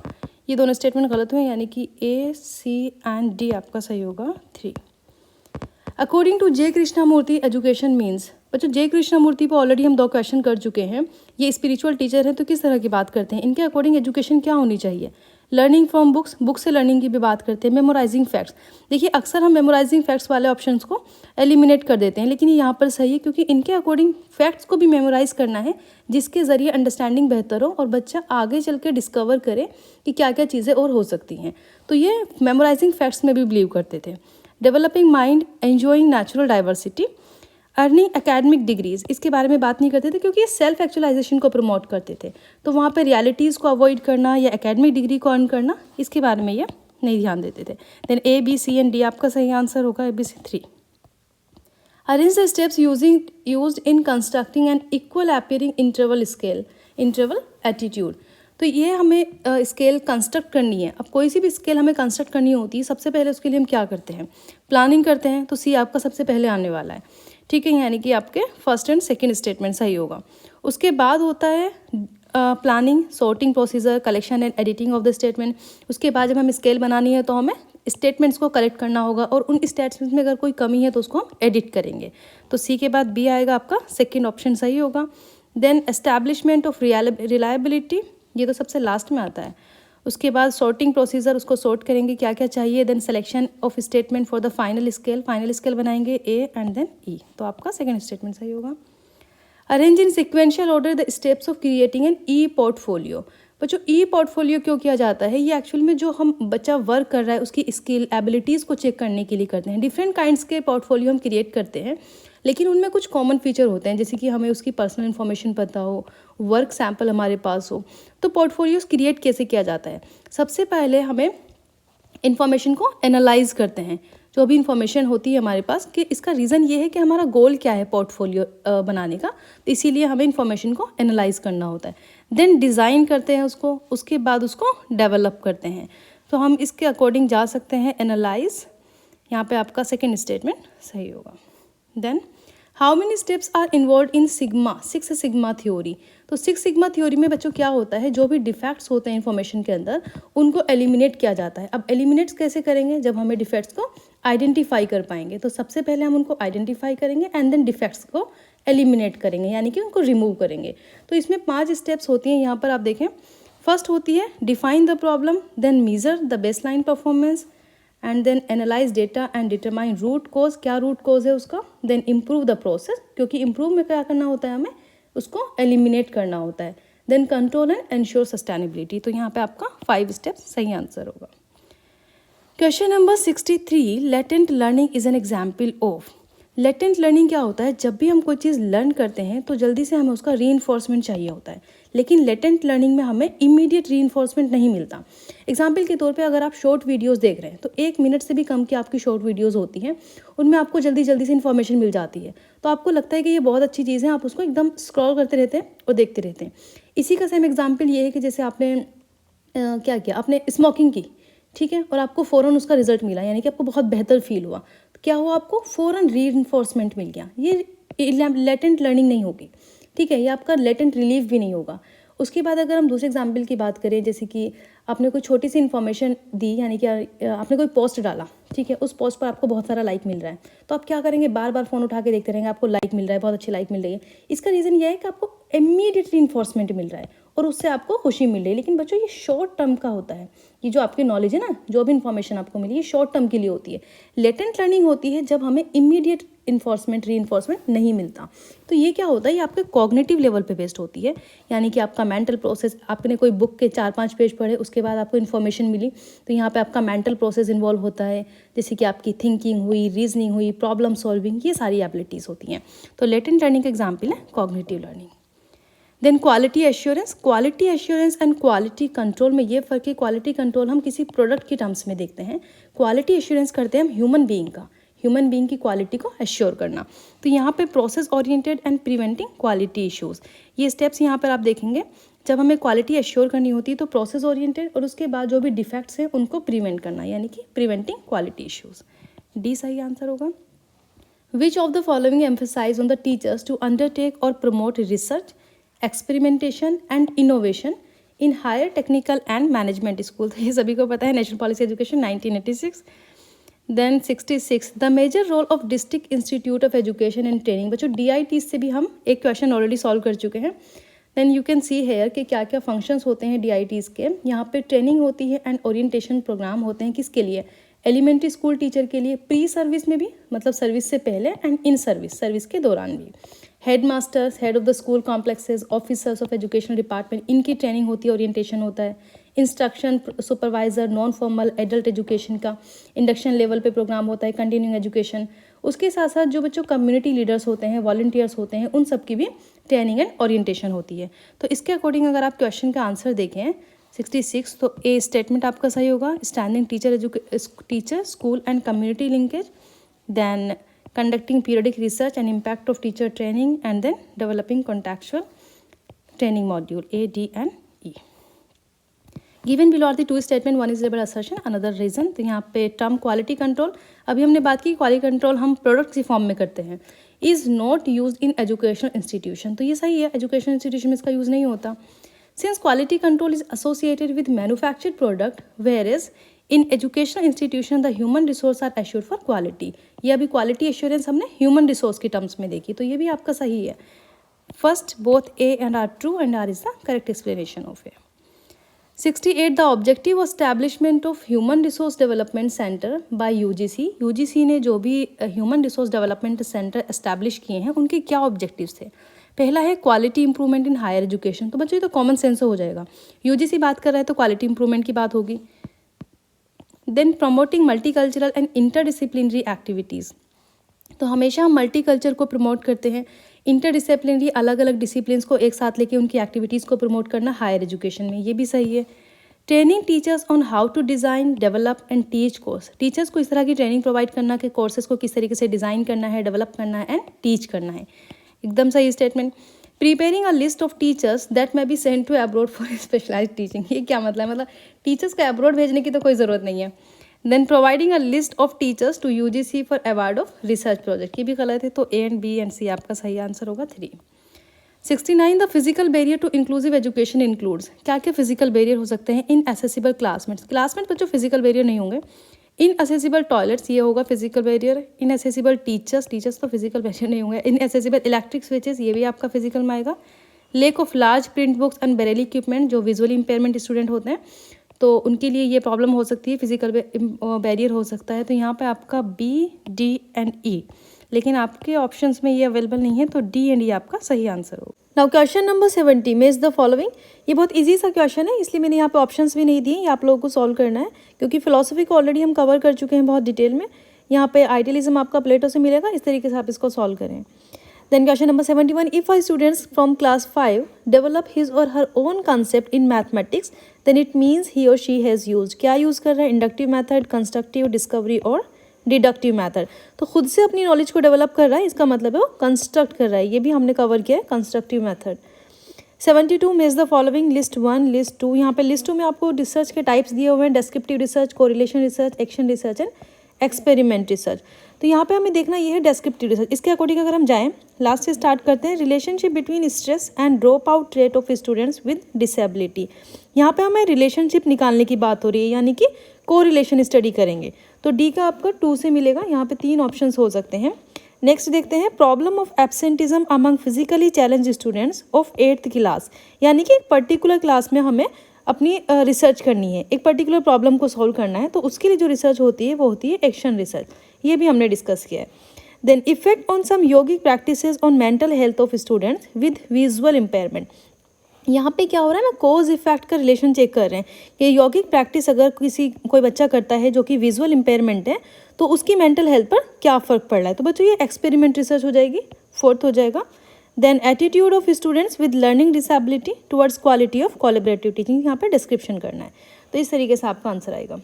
ये दोनों स्टेटमेंट गलत हुए, यानी कि A, C एंड D आपका सही होगा 3। According to J Krishnamurti education means. बच्चों जे कृष्णामूर्ति पर ऑलरेडी हम 2 क्वेश्चन कर चुके हैं। ये स्पिरिचुअल टीचर हैं तो किस तरह की बात करते हैं, इनके अकॉर्डिंग एजुकेशन क्या होनी चाहिए। लर्निंग फ्रॉम बुक्स, बुक से लर्निंग की भी बात करते हैं। मेमोराइजिंग फैक्ट्स, देखिए अक्सर हम मेमोराइजिंग फैक्ट्स वाले ऑप्शंस को एलिमिनेट कर देते हैं, लेकिन ये यहाँ पर सही है क्योंकि इनके अकॉर्डिंग फैक्ट्स को भी मेमोराइज करना है जिसके ज़रिए अंडरस्टैंडिंग बेहतर हो और बच्चा आगे चल के डिस्कवर करे कि क्या क्या चीज़ें और हो सकती हैं। तो ये मेमोराइजिंग फैक्ट्स में भी बिलीव करते थे। Developing mind, enjoying natural diversity, earning academic degrees, इसके बारे में बात नहीं करते थे क्योंकि ये सेल्फ एक्चुअलाइजेशन को प्रमोट करते थे। तो वहाँ पे रियलिटीज़ को अवॉइड करना या एकेडमिक डिग्री को अर्न करना, इसके बारे में ये नहीं ध्यान देते थे। Then A, B, C and D आपका सही आंसर होगा, ABC 3। Arrange the steps used in constructing an equal appearing interval scale, interval attitude. तो ये हमें स्केल कंस्ट्रक्ट करनी है। अब कोई सी भी स्केल हमें कंस्ट्रक्ट करनी होती है, सबसे पहले उसके लिए हम क्या करते हैं, प्लानिंग करते हैं। तो C आपका सबसे पहले आने वाला है, ठीक है, यानी कि आपके फर्स्ट एंड सेकंड स्टेटमेंट सही होगा। उसके बाद होता है planning, sorting procedure, collection and editing of the statement. उसके बाद जब हम स्केल बनानी है तो हमें स्टेटमेंट्स को कलेक्ट करना होगा और उन स्टेटमेंट्स में अगर कोई कमी है तो उसको हम एडिट करेंगे। तो C के बाद B आएगा, आपका सेकेंड ऑप्शन सही होगा। देन एस्टैब्लिशमेंट ऑफ रिलायबिलिटी, ये तो सबसे लास्ट में आता है। उसके बाद सॉर्टिंग प्रोसीजर, उसको सॉर्ट करेंगे क्या क्या चाहिए। Then selection of statement for the final scale बनाएंगे A एंड देन E। तो आपका सेकंड स्टेटमेंट सही होगा। Arrange in sequential order the steps of creating an E portfolio. बच्चों ई पोर्टफोलियो क्यों किया जाता है, ये एक्चुअल में जो हम बच्चा वर्क कर रहा है उसकी स्किल एबिलिटीज़ को चेक करने के लिए करते हैं। डिफरेंट काइंड्स के पोर्टफोलियो हम क्रिएट करते हैं, लेकिन उनमें कुछ कॉमन फीचर होते हैं, जैसे कि हमें उसकी पर्सनल इन्फॉर्मेशन पता हो, वर्क सैम्पल हमारे पास हो। तो पोर्टफोलियोज क्रिएट कैसे किया जाता है, सबसे पहले हमें इन्फॉर्मेशन को एनालाइज करते हैं, जो भी इन्फॉर्मेशन होती है हमारे पास, कि इसका रीज़न ये है कि हमारा गोल क्या है पोर्टफोलियो बनाने का, तो इसीलिए हमें इन्फॉर्मेशन को एनालाइज करना होता है। देन डिज़ाइन करते हैं उसको, उसके बाद उसको डेवलप करते हैं। तो हम इसके अकॉर्डिंग जा सकते हैं एनालाइज, यहाँ पे आपका सेकेंड स्टेटमेंट सही होगा। Then how many steps are involve in six sigma theory. तो 6 सिग्मा थ्योरी में बच्चों क्या होता है, जो भी डिफेक्ट्स होते हैं इन्फॉर्मेशन के अंदर उनको एलिमिनेट किया जाता है। अब एलिमिनेट्स कैसे करेंगे, जब हमें डिफेक्ट्स को आइडेंटिफाई कर पाएंगे। तो सबसे पहले हम उनको आइडेंटिफाई करेंगे एंड देन डिफेक्ट्स को एलिमिनेट करेंगे, यानी कि उनको रिमूव करेंगे। तो इसमें 5 स्टेप्स होती हैं, यहाँ पर आप देखें। फर्स्ट होती है define the problem, then measure the baseline performance and then analyse data and determine root cause, क्या रूट कोज है उसका। देन इम्प्रूव द प्रोसेस, क्योंकि इम्प्रूव में क्या करना होता है, हमें उसको एलिमिनेट करना होता है। Then control and ensure sustainability. तो यहाँ पे आपका 5 स्टेप्स सही आंसर होगा। Question number 63, latent learning is an example of. Latent learning क्या होता है, जब भी हम कोई चीज़ लर्न करते हैं तो जल्दी से हमें उसका रीइंफोर्समेंट चाहिए होता है, लेकिन लेटेंट लर्निंग में हमें इमीडिएट रीइंफोर्समेंट नहीं मिलता। एग्जाम्पल के तौर पे अगर आप शॉर्ट वीडियोस देख रहे हैं तो 1 मिनट से भी कम की आपकी शॉर्ट वीडियोस होती हैं, उनमें आपको जल्दी जल्दी से इन्फॉर्मेशन मिल जाती है, तो आपको लगता है कि ये बहुत अच्छी चीज़ है, आप उसको एकदम स्क्रॉल करते रहते हैं और देखते रहते हैं। इसी का सेम एग्जाम्पल ये है कि जैसे आपने क्या किया, आपने स्मोकिंग की, ठीक है, और आपको फ़ौरन उसका रिजल्ट मिला, यानी कि आपको बहुत बेहतर फील हुआ, तो क्या हुआ, आपको फ़ौरन रीइंफोर्समेंट मिल गया। ये लेटेंट लर्निंग नहीं होगी, ठीक है, ये आपका लेटेंट रिलीफ भी नहीं होगा। उसके बाद अगर हम दूसरे एग्जाम्पल की बात करें, जैसे कि आपने कोई छोटी सी इन्फॉर्मेशन दी, यानी कि आपने कोई पोस्ट डाला, ठीक है, उस पोस्ट पर आपको बहुत सारा लाइक मिल रहा है, तो आप क्या करेंगे, बार बार फ़ोन उठा के देखते रहेंगे, आपको लाइक मिल रहा है, बहुत अच्छी लाइक मिल रही है। इसका रीज़न ये है कि आपको इमीडिएट रीइंफोर्समेंट मिल रहा है और उससे आपको खुशी मिल रही है। लेकिन बच्चों, ये शॉर्ट टर्म का होता है, ये जो आपकी नॉलेज है ना, जो भी इन्फॉर्मेशन आपको मिली, ये शॉर्ट टर्म के लिए होती है। लेटेंट लर्निंग होती है जब हमें इमीडिएट रीइंफोर्समेंट नहीं मिलता। तो ये क्या होता है, ये आपके कॉग्निटिव लेवल पे बेस्ड होती है, यानी कि आपका मेंटल प्रोसेस, आपने कोई बुक के 4-5 पेज पढ़े, उसके बाद आपको इन्फॉर्मेशन मिली, तो यहाँ पे आपका मेंटल प्रोसेस इन्वॉल्व होता है, जैसे कि आपकी थिंकिंग हुई, रीजनिंग हुई, प्रॉब्लम सॉल्विंग, ये सारी एबिलिटीज़ होती हैं। तो लेटेंट लर्निंग का एग्जाम्पल है cognitive learning. Then quality assurance and quality control में ये फ़र्क है, क्वालिटी कंट्रोल हम किसी प्रोडक्ट की टर्म्स में देखते हैं, क्वालिटी एश्योरेंस करते हैं हम ह्यूमन बीइंग की क्वालिटी को एश्योर करना। तो यहाँ पे process oriented and preventing quality issues, ये स्टेप्स यहाँ पर आप देखेंगे। जब हमें क्वालिटी एश्योर करनी होती है तो प्रोसेस ओरिएंटेड, और उसके बाद जो भी डिफेक्ट्स हैं उनको प्रिवेंट करना, यानी कि प्रिवेंटिंग क्वालिटी इश्यूज़। डी सही आंसर होगा। Which of the following emphasise on the teachers to undertake or promote research, experimentation and innovation in higher technical and management school. तो ये सभी को पता है, national policy education 1986। Then 66, the major role of district institute of education and training. बच्चों, DIT से भी हम एक क्वेश्चन ऑलरेडी सॉल्व कर चुके हैं। Then you can see here कि क्या क्या फंक्शंस होते हैं DITs के। यहाँ पे ट्रेनिंग होती है एंड ओरिएंटेशन प्रोग्राम होते हैं, किसके लिए, एलिमेंट्री स्कूल टीचर के लिए, प्री सर्विस में भी, मतलब सर्विस से पहले, एंड इन सर्विस के दौरान भी। Head masters, head of the school complexes, officers of educational department, इनकी ट्रेनिंग होती है, ओरिएंटेशन होता है। Instruction supervisor, non formal adult education का इंडक्शन लेवल पे प्रोग्राम होता है, कंटिन्यूइंग एजुकेशन। उसके साथ साथ जो बच्चों कम्युनिटी लीडर्स होते हैं, वॉलंटियर्स होते हैं, उन सब की भी ट्रेनिंग एंड ओरिएंटेशन होती है। तो इसके अकॉर्डिंग अगर आप क्वेश्चन का आंसर देखें 66, तो ए स्टेटमेंट आपका सही होगा, standing teacher school and community linkage, then conducting periodic research and impact of teacher training, and then developing contextual training module A, D and E. Given below are the two statement, one is label assertion, another reason। तो यहाँ पे term quality control, अभी हमने बात की quality control हम product की form में करते हैं, is not use in educational institution. तो ये सही है, एजुकेशनल इंस्टीट्यूशन में इसका यूज़ नहीं होता। Since quality control is associated with manufactured product, where is in educational institution the human resource are assured for quality. ये अभी क्वालिटी एश्योरेंस हमने ह्यूमन रिसोर्स की टर्म्स में देखी, तो ये भी आपका सही है। First both A and R true and R is the correct explanation of A. 68, the objective establishment of human resource development centre by UGC ने जो भी human resource development centre establish किए हैं, उनके क्या ऑब्जेक्टिव्स थे। पहला है quality improvement in higher education. तो बच्चों, ये तो कॉमन सेंस हो जाएगा, यूजीसी बात कर रहा है तो क्वालिटी इंप्रूवमेंट की बात होगी। Then promoting multicultural and interdisciplinary activities. तो हमेशा हम मल्टी कल्चर को प्रमोट करते हैं, इंटरडिसिप्लिनरी अलग अलग डिसिप्लिन्स को एक साथ लेके उनकी एक्टिविटीज़ को प्रमोट करना हायर एजुकेशन में, ये भी सही है। Training teachers on how to design, develop and teach course. Teachers को इस तरह की ट्रेनिंग प्रोवाइड करना कि कोर्सेज को किस तरीके से डिज़ाइन करना है, डेवलप करना है एंड टीच करना है, एकदम सही statement. Preparing a list of teachers that may be send to abroad for specialised teaching. ये क्या मतलब है, मतलब टीचर्स को अब्रॉड भेजने की तो कोई ज़रूरत नहीं है। Then providing a list of teachers to UGC for award of research project, ये भी गलत है, तो A and B and C आपका सही आंसर होगा 3। 69, the physical barrier to inclusive education includes. क्या क्या फिजिकल बैरियर हो सकते हैं। इन एसेसिबल क्लासमेट्स बच्चों फिजिकल बैरियर नहीं होंगे। इन एसेसिबल टॉयलेट्स, ये होगा physical barrier. Inaccessible teachers तो फिजिकल बैरियर नहीं होंगे। इन एसेसिबल इलेक्ट्रिक स्विचेस, ये भी आपका फिजिकल में आएगा। Lake of large print books and Braille equipment, जो विजुअली इंपेयरमेंट स्टूडेंट होते हैं तो उनके लिए ये प्रॉब्लम हो सकती है, फिजिकल बैरियर हो सकता है। तो यहाँ पे आपका बी, डी एंड ई, लेकिन आपके ऑप्शंस में ये अवेलेबल नहीं है, तो डी एंड ई आपका सही आंसर होगा। नाउ क्वेश्चन नंबर 70, मेज द फॉलोइंग। ये बहुत इजी सा क्वेश्चन है, इसलिए मैंने यहाँ पे ऑप्शंस भी नहीं दिए, ये आप लोगों को सॉल्व करना है, क्योंकि फिलोसफी को ऑलरेडी हम कवर कर चुके हैं बहुत डिटेल में। यहाँ पे आइडियलिज्म आपका प्लेटो से मिलेगा, इस तरीके से आप इसको सॉल्व करें। Then question number 71, if a students from class 5 develop his or her own concept in mathematics then it means he or she has use. क्या यूज़ कर रहा है? Inductive method, constructive, discovery or deductive method. तो खुद से अपनी knowledge को develop कर रहा है, इसका मतलब है वो कंस्ट्रक्ट कर रहा है, ये भी हमने कवर किया है, कंस्ट्रक्टिव मैथड। 72, मेज द फॉलोइंग, लिस्ट 1, लिस्ट 2। यहाँ पे लिस्ट 2 में आपको रिसर्च के टाइप्स दिए हुए हैं, descriptive research, correlation research, action research and experiment research. तो यहाँ पे हमें देखना ये है डेस्क्रिप्टिव रिसर्च। इसके अकॉर्डिंग अगर हम जाएँ, लास्ट से स्टार्ट करते हैं, relationship between stress and drop out rate of students with disability. यहाँ पे हमें रिलेशनशिप निकालने की बात हो रही है, यानी कि कोरिलेशन स्टडी करेंगे। तो डी का आपका 2 से मिलेगा, यहाँ पे 3 ऑप्शंस हो सकते हैं। नेक्स्ट देखते हैं, problem of absenteeism among physically challenge students of 8th class, यानी कि एक पर्टिकुलर क्लास में हमें अपनी रिसर्च करनी है, एक पर्टिकुलर प्रॉब्लम को सॉल्व करना है, तो उसके लिए जो रिसर्च होती है वो होती है एक्शन रिसर्च, ये भी हमने डिस्कस किया है। Then effect on some yogic practices on mental health of students with visual impairment. यहाँ पे क्या हो रहा है ना, कोज इफेक्ट का रिलेशन चेक कर रहे हैं कि यौगिक प्रैक्टिस अगर कोई बच्चा करता है जो कि विजुअल इम्पेयरमेंट है, तो उसकी मेंटल हेल्थ पर क्या फ़र्क पड़ रहा है। तो बच्चों ये एक्सपेरिमेंट रिसर्च हो जाएगी, 4th हो जाएगा। Then attitude of students with learning disability towards quality of collaborative teaching, यहाँ पे डिस्क्रिप्शन करना है, तो इस तरीके से आपका आंसर आएगा।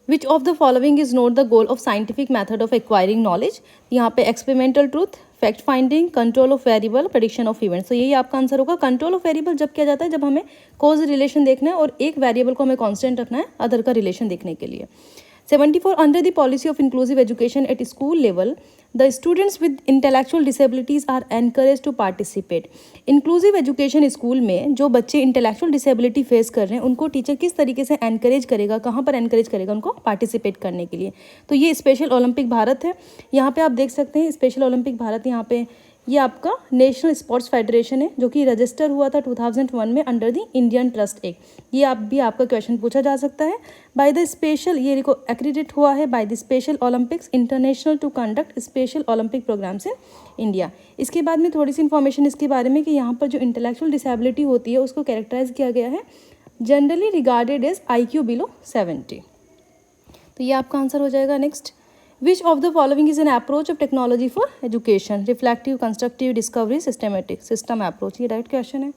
विच of the following is not the goal of scientific method of acquiring knowledge. यहाँ पे experimental truth, fact finding, control of variable, prediction of events. तो यही आपका आंसर होगा। कंट्रोल ऑफ वेरिएबल जब किया जाता है जब हमें कॉज रिलेशन देखना है और एक वेरिएबल को हमें कांस्टेंट रखना है अदर का रिलेशन देखने के लिए। 74, under the policy of inclusive education at school level the students with intellectual disabilities are encourage to participate. Inclusive education school में जो बच्चे इंटेलेक्चुअल डिसेबिलिटी फेस कर रहे हैं उनको टीचर किस तरीके से एनकरेज करेगा, कहाँ पर एनकरेज करेगा उनको पार्टिसिपेट करने के लिए। तो ये स्पेशल ओलंपिक भारत है, यहाँ पे आप देख सकते हैं स्पेशल ओलंपिक भारत, यहाँ पे ये आपका नेशनल स्पोर्ट्स फेडरेशन है जो कि रजिस्टर हुआ था 2001 में under the Indian trust act. ये आपका क्वेश्चन पूछा जा सकता है। बाय द स्पेशल, ये देखो एक्रीडिट हुआ है by the Special Olympics International to conduct special Olympic programmes in India. इसके बाद में थोड़ी सी इन्फॉर्मेशन इसके बारे में कि यहाँ पर जो इंटेलेक्चुअल डिसेबिलिटी होती है उसको कैरेक्टराइज किया गया है generally regarded as IQ below 70। तो ये आपका आंसर हो जाएगा। Next, Which of the following is an approach of technology for education? Reflective, constructive, discovery, systematic, system approach। ये डायरेक्ट क्वेश्चन है।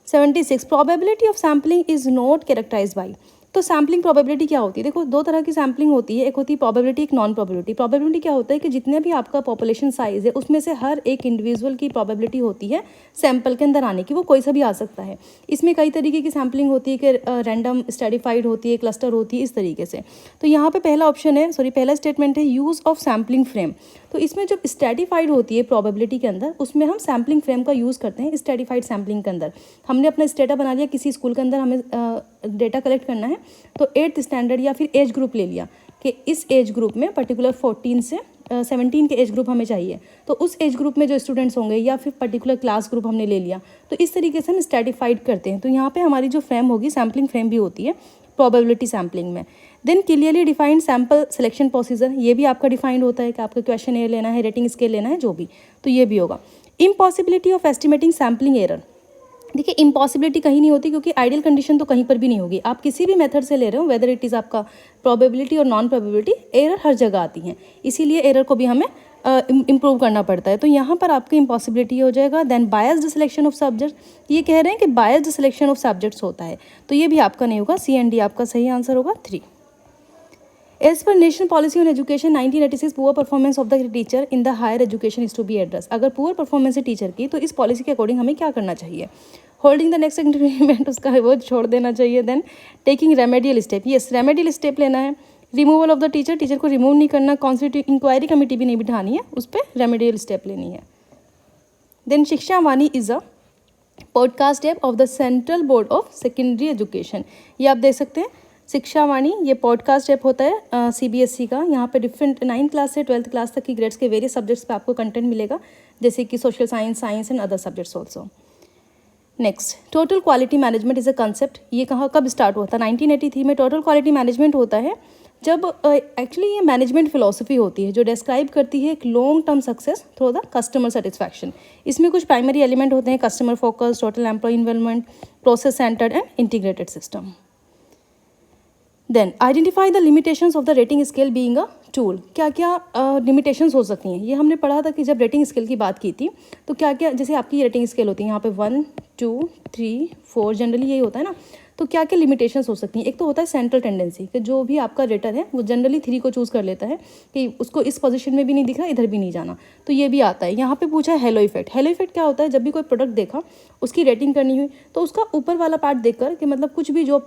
76, probability of sampling is not characterized by। तो sampling probability क्या होती है? देखो दो तरह की सैम्पलिंग होती है, एक होती है प्रोबेबिलिटी, एक नॉन प्रोबेबिलिटी। प्रोबेबिलिटी क्या होता है कि जितने भी आपका पॉपुलेशन साइज है उसमें से हर एक इंडिविजुअल की प्रोबेबिलिटी होती है सैंपल के अंदर आने की, वो कोई सा भी आ सकता है। इसमें कई तरीके की सैम्पलिंग होती है कि रैंडम, स्ट्रेटिफाइड होती है, क्लस्टर होती है, इस तरीके से। तो यहाँ पे पहला ऑप्शन है, पहला स्टेटमेंट है यूज़ ऑफ सैम्पलिंग फ्रेम। तो इसमें जब स्ट्रेटिफाइड होती है प्रोबेबिलिटी के अंदर, उसमें हम सैम्पलिंग फ्रेम का यूज़ करते हैं। स्ट्रेटिफाइड सैम्पलिंग के अंदर हमने अपना स्टेटा बना लिया, किसी स्कूल के अंदर हमें डेटा कलेक्ट करना है, तो 8th स्टैंडर्ड या फिर एज ग्रुप ले लिया कि इस एज ग्रुप में पर्टिकुलर 14 से 17 के एज ग्रुप हमें चाहिए, तो उस एज ग्रुप में जो स्टूडेंट्स होंगे या फिर पर्टिकुलर क्लास ग्रुप हमने ले लिया, तो इस तरीके से हम स्ट्रेटिफाइड करते हैं। तो यहाँ पे हमारी जो फ्रेम होगी, सैम्पलिंग फ्रेम भी होती है प्रोबेबिलिटी सैम्पलिंग में। Then clearly defined sample selection procedure, ये भी आपका डिफाइंड होता है कि आपका क्वेश्चन एयर लेना है, रेटिंग स्केल लेना है, जो भी, तो ये भी होगा। Impossibility of estimating sampling error. देखिए इम्पॉसिबिलिटी कहीं नहीं होती क्योंकि आइडियल कंडीशन तो कहीं पर भी नहीं होगी। आप किसी भी मेथड से ले रहे हो, वेदर इट इज़ आपका प्रोबेबिलिटी और नॉन प्रोबेबिलिटी, एरर हर जगह आती हैं, इसीलिए एरर को भी हमें इम्प्रूव करना पड़ता है। तो यहाँ पर आपकी इम्पॉसिबिलिटी हो जाएगा। Then biased selection of subject, ये कह रहे हैं कि बायस्ड सिलेक्शन ऑफ सब्जेक्ट्स होता है, तो ये भी आपका नहीं होगा। C and D आपका सही आंसर होगा 3। एज पर national policy on education 1986, poor performance of the teacher in the higher education is to be address. अगर पुअर परफॉर्मेंस है टीचर की, तो इस पॉलिसी के अकॉर्डिंग हमें क्या करना चाहिए? होल्डिंग द नेक्स्ट इंक्रीमेंट, उसका वो छोड़ देना चाहिए। Then taking remedial step, yes remedial step लेना है। Removal of the teacher, teacher को रिमूव नहीं करना। कॉन्स्टिट्यूट इंक्वायरी कमेटी भी नहीं बिठानी है, उस पर रेमेडियल स्टेप लेनी है। Then Shiksha Vani is a podcast app of the central board of secondary education, ये आप देख सकते हैं। शिक्षा वाणी ये पॉडकास्ट ऐप होता है CBSE का। यहाँ पे डिफरेंट 9th क्लास से 12th क्लास तक की ग्रेड्स के वेरियस सब्जेक्ट्स पे आपको कंटेंट मिलेगा, जैसे कि social science, science and other subjects also. Next, total quality management is a concept, ये कब स्टार्ट हुआ था? 1983 में टोटल क्वालिटी मैनेजमेंट होता है, जब एक्चुअली ये मैनेजमेंट फिलोसफी होती है जो डिस्क्राइब करती है एक long term success through the customer satisfaction. इसमें कुछ प्राइमरी एलिमेंट होते हैं, customer focus, total employ involvement, process centred and integrated system. Then identify the limitations of the rating scale being a tool, क्या क्या limitations हो सकती हैं, ये हमने पढ़ा था कि जब रेटिंग स्केल की बात की थी। तो क्या क्या, जैसे आपकी रेटिंग स्केल होती है यहाँ पे 1 2 3 4, जनरली यही होता है ना। तो क्या क्या लिमिटेशंस हो सकती हैं, एक तो होता है सेंट्रल टेंडेंसी, कि जो भी आपका रेटर है वो जनरली 3 को चूज़ कर लेता है कि उसको इस पोजीशन में भी नहीं दिखना, इधर भी नहीं जाना। तो ये भी आता है। यहाँ पे पूछा है हेलो इफेक्ट। हेलो इफेक्ट क्या होता है, जब भी कोई प्रोडक्ट देखा, उसकी रेटिंग करनी हुई, तो उसका ऊपर वाला पार्ट देखकर कि मतलब कुछ भी जो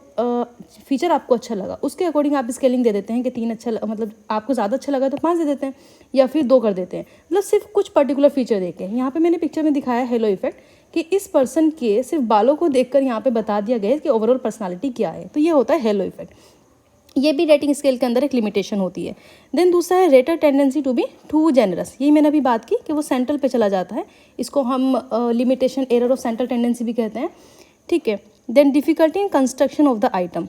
फीचर आपको अच्छा लगा उसके अकॉर्डिंग आप स्केलिंग दे देते हैं कि 3 अच्छा मतलब आपको ज़्यादा अच्छा लगा तो 5 दे देते हैं, या फिर 2 कर देते हैं, मतलब सिर्फ कुछ पर्टिकुलर फीचर देख के। यहाँ पे मैंने पिक्चर में दिखाया हेलो इफेक्ट कि इस पर्सन के सिर्फ बालों को देखकर यहाँ पे बता दिया गया है कि ओवरऑल पर्सनालिटी क्या है। तो ये होता है हेलो इफेक्ट। ये भी रेटिंग स्केल के अंदर एक लिमिटेशन होती है। देन दूसरा है rater tendency to be too generous. यही मैंने अभी बात की कि वो सेंट्रल पे चला जाता है, इसको हम limitation error of central tendency भी कहते हैं, ठीक है। Then difficulty in construction of the item.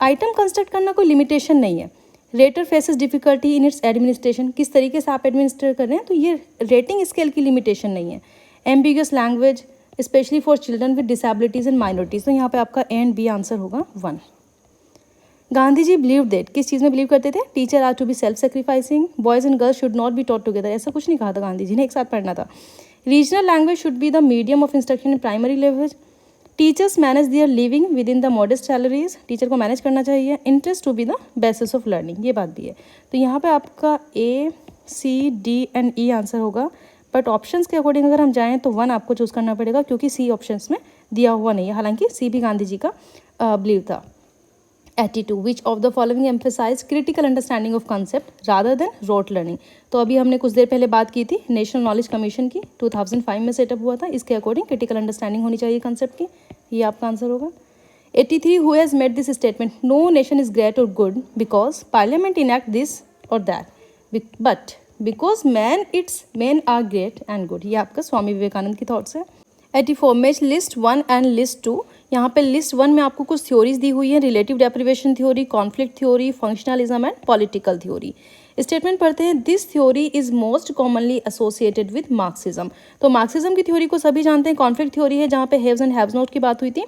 Item construct करना कोई लिमिटेशन नहीं है। Rater faces difficulty in its administration, किस तरीके से आप एडमिनिस्टर कर रहे हैं, तो ये रेटिंग स्केल की लिमिटेशन नहीं है। Ambiguous language specially for children with disabilities and minorities, तो यहाँ पे आपका ए एंड बी आंसर होगा 1। गांधी जी बिलीव दैट, किस चीज़ में बिलीव करते थे, teacher are to be self sacrificing, boys and girls should not be taught together, ऐसा कुछ नहीं कहा था गांधी जी ने, एक साथ पढ़ना था। Regional language should be the medium of instruction in primary language. Teachers manage their living within the modest salaries, teacher को मैनेज करना चाहिए। Interest to be the basis of learning, ये बात भी है। तो यहाँ पे आपका A C D and E answer होगा, बट ऑप्शंस के अकॉर्डिंग अगर हम जाएँ तो 1 आपको चूज़ करना पड़ेगा, क्योंकि सी ऑप्शंस में दिया हुआ नहीं है, हालांकि सी भी गांधी जी का बिलीव था। Attitude, which of the following emphasize critical understanding of concept rather than rote learning. तो अभी हमने कुछ देर पहले बात की थी नेशनल नॉलेज कमीशन की, 2005 में सेटअप हुआ था, इसके अकॉर्डिंग क्रिटिकल अंडरस्टैंडिंग होनी चाहिए कंसेप्ट की, ये आपका आंसर होगा। 83 who has made this statement, no nation is great or good because parliament enact this or that, but because man are great and good, ये आपका स्वामी विवेकानंद की थॉट्स है। 84 मेच लिस्ट 1 एंड लिस्ट 2। यहाँ पे लिस्ट 1 में आपको कुछ थ्योरीज दी हुई है, relative deprivation theory, conflict theory, functionalism and political theory. Statement पढ़ते हैं, this theory is most commonly associated with Marxism. तो मार्क्सिज्म की थ्योरी को सभी जानते हैं, कॉन्फ्लिक्ट थ्योरी है जहाँ पे हैव्स एंड हैव्स नॉट की बात हुई थी।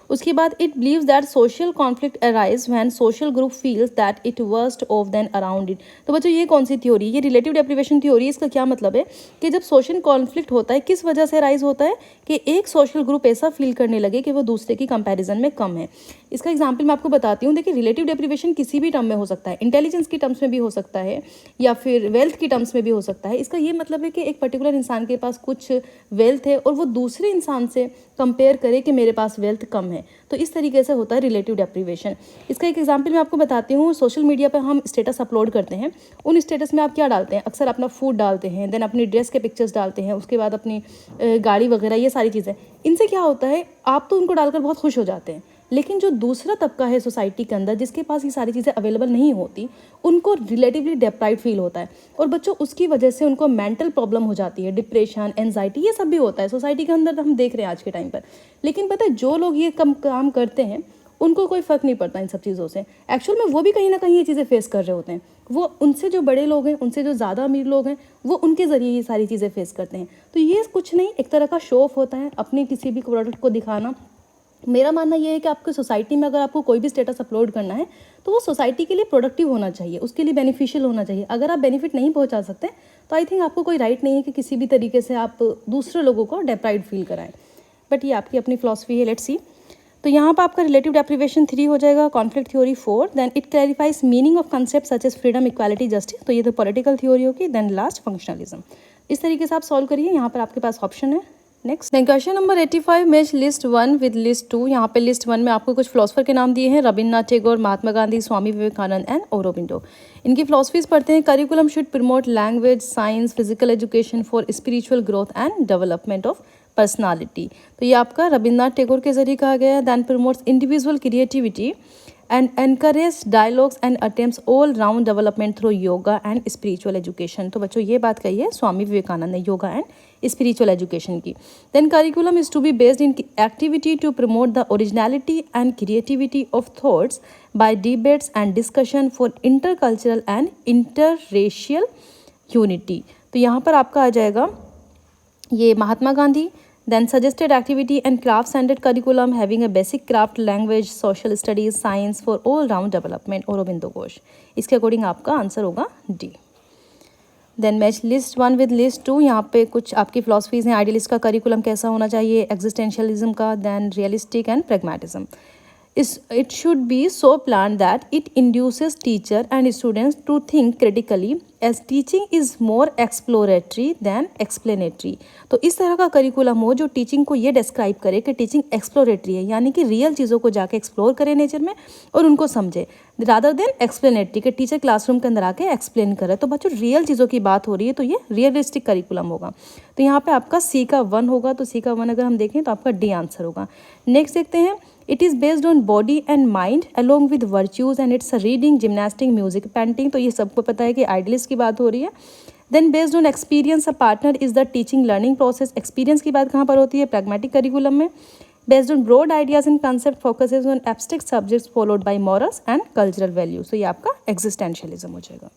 उसके बाद it believes that social conflict arise when social group feels that it worst off than around it. तो बच्चों ये कौन सी थ्योरी, ये रिलेटिव डेप्रिवेशन थ्योरी। इसका क्या मतलब है कि जब सोशल कॉन्फ्लिक्ट होता है किस वजह से अराइज होता है कि एक सोशल ग्रुप ऐसा फील करने लगे कि वो दूसरे की कंपैरिजन में कम है। इसका एग्जाम्पल मैं आपको बताती हूँ। देखिए रिलेटिव डेप्रिवेशन किसी भी टर्म में हो सकता है, इंटेलिजेंस की टर्म्स में भी हो सकता है या फिर वेल्थ की टर्म्स में भी हो सकता है। इसका ये मतलब है कि एक पर्टिकुलर इंसान के पास कुछ वेल्थ है और वो दूसरे इंसान से कंपेयर करे कि मेरे पास वेल्थ कम है, तो इस तरीके से होता है रिलेटिव डेप्रिवेशन। इसका एक एग्जांपल मैं आपको बताती हूँ। सोशल मीडिया पर हम स्टेटस अपलोड करते हैं, उन स्टेटस में आप क्या डालते हैं, अक्सर अपना फूड डालते हैं, देन अपनी ड्रेस के पिक्चर्स डालते हैं, उसके बाद अपनी गाड़ी वगैरह, ये सारी चीज़ें। इनसे क्या होता है, आप तो उनको डालकर बहुत खुश हो जाते हैं, लेकिन जो दूसरा तबका है सोसाइटी के अंदर जिसके पास ये सारी चीज़ें अवेलेबल नहीं होती, उनको रिलेटिवली डेप्राइव्ड फील होता है और बच्चों उसकी वजह से उनको मेंटल प्रॉब्लम हो जाती है, डिप्रेशन, एंजाइटी, ये सब भी होता है सोसाइटी के अंदर, हम देख रहे हैं आज के टाइम पर। लेकिन पता है जो लोग ये कम काम करते हैं उनको कोई फ़र्क नहीं पड़ता इन सब चीज़ों से। एक्चुअल में वो भी कहीं ना कहीं ये चीज़ें फेस कर रहे होते हैं। वो उनसे जो बड़े लोग हैं, उनसे जो ज़्यादा अमीर लोग हैं, वो उनके ज़रिए ये सारी चीज़ें फेस करते हैं। तो ये कुछ नहीं, एक तरह का शो ऑफ होता है, अपने किसी भी प्रोडक्ट को दिखाना। मेरा मानना ये है कि आपकी सोसाइटी में अगर आपको कोई भी स्टेटस अपलोड करना है तो वो सोसाइटी के लिए प्रोडक्टिव होना चाहिए, उसके लिए बेनिफिशियल होना चाहिए। अगर आप बेनिफिट नहीं पहुंचा सकते तो आई थिंक आपको कोई राइट नहीं है कि किसी भी तरीके से आप दूसरे लोगों को डेप्राइव्ड फील कराएं। बट ये आपकी अपनी फिलॉसफी है, लेट्स सी। तो यहाँ पर आपका रिलेटिव डेप्रिवेशन 3 हो जाएगा, conflict theory 4, then it clarifies meaning of concept such as freedom, equality, justice, तो ये तो पॉलिटिकल थ्योरी होगी। Then last functionalism. इस तरीके से आप सॉल्व करिए, यहाँ पर आपके पास ऑप्शन है। Next question number 85, match list 1 with list 2। यहाँ पे लिस्ट 1 में आपको कुछ फिलोसफर के नाम दिए हैं, रविन्द्रनाथ टैगोर, महात्मा गांधी, स्वामी विवेकानंद एंड औरोबिंदो। इनकी फिलोसफीज पढ़ते हैं। Curriculum should promote language, science, physical education for spiritual growth and development of personality, तो ये आपका रविन्द्रनाथ टैगोर के जरिए कहा गया है। Then promotes individual creativity and encourage dialogues and attempts all round development through yoga and spiritual education। तो बच्चों ये बात कही है स्वामी विवेकानंद ने, योगा एंड स्पिरिचुअल एजुकेशन की। Then curriculum is to be based in activity to promote the originality and creativity of thoughts by debates and discussion for intercultural and interracial unity. तो यहाँ पर आपका आ जाएगा ये Mahatma Gandhi, Then suggested activity and craft centered curriculum having a basic craft language, social studies, science for all round development, Aurobindo Ghosh. इसके according आपका answer होगा D. Then match list 1 with list 2, यहाँ पे कुछ आपकी फिलोसफीज़ हैं। आइडियलिस्ट का करिकुलम कैसा होना चाहिए, एग्जिस्टेंशियलिज्म का, then realistic and pragmatism. It should be so planned that it induces teacher and students to think critically as teaching is more exploratory than explanatory। तो इस तरह का करिकुलम हो जो टीचिंग को ये डिस्क्राइब करे कि टीचिंग एक्सप्लोरेटरी है, यानी कि रियल चीज़ों को जाके एक्सप्लोर करे नेचर में और उनको समझे, रादर देन एक्सप्लेनेटरी कि टीचर क्लासरूम के अंदर आके एक्सप्लेन करे। तो बच्चों रियल चीज़ों की बात हो रही है तो ये रियलिस्टिक करिकुलम होगा। तो यहाँ पे आपका सी का 1 होगा, तो सी का 1 अगर हम देखें तो आपका डी आंसर होगा। नेक्स्ट देखते हैं, it is based on body and mind along with virtues and it's reading, gymnastic, music, painting. तो ये सबको पता है कि आइडियलिस्ट की बात हो रही है। Then based on experience a partner is the teaching learning process. Experience की बात कहाँ पर होती है, प्रैग्मेटिक करिकुलम में। Based on broad ideas and concept focuses on abstract subjects followed by morals and cultural values. तो ये आपका एग्जिस्टेंशियलिज्म हो जाएगा।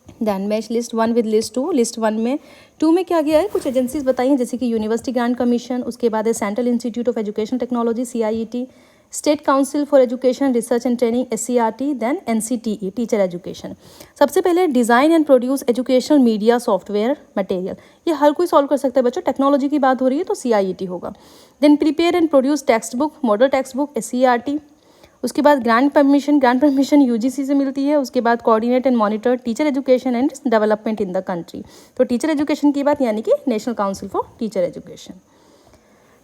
Then match list 1 with list 2। List 1 में 2 में क्या गया है, कुछ एजेंसीज बताई हैं जैसे कि यूनिवर्सिटी ग्रांट कमीशन, उसके बाद है central institute of education technology CIET, state council for education research and training SCRT, then NCTE teacher education. सबसे पहले design and produce educational media software material, ये हर कोई सॉल्व कर सकता है बच्चों। टेक्नोलॉजी की बात हो रही है तो CIET होगा। Then prepare and produce text book, model text book SCRT। उसके बाद ग्रांट परमिशन UGC से मिलती है। उसके बाद coordinate and monitor teacher education and development in the country. तो टीचर एजुकेशन की बात यानी कि national council for teacher education.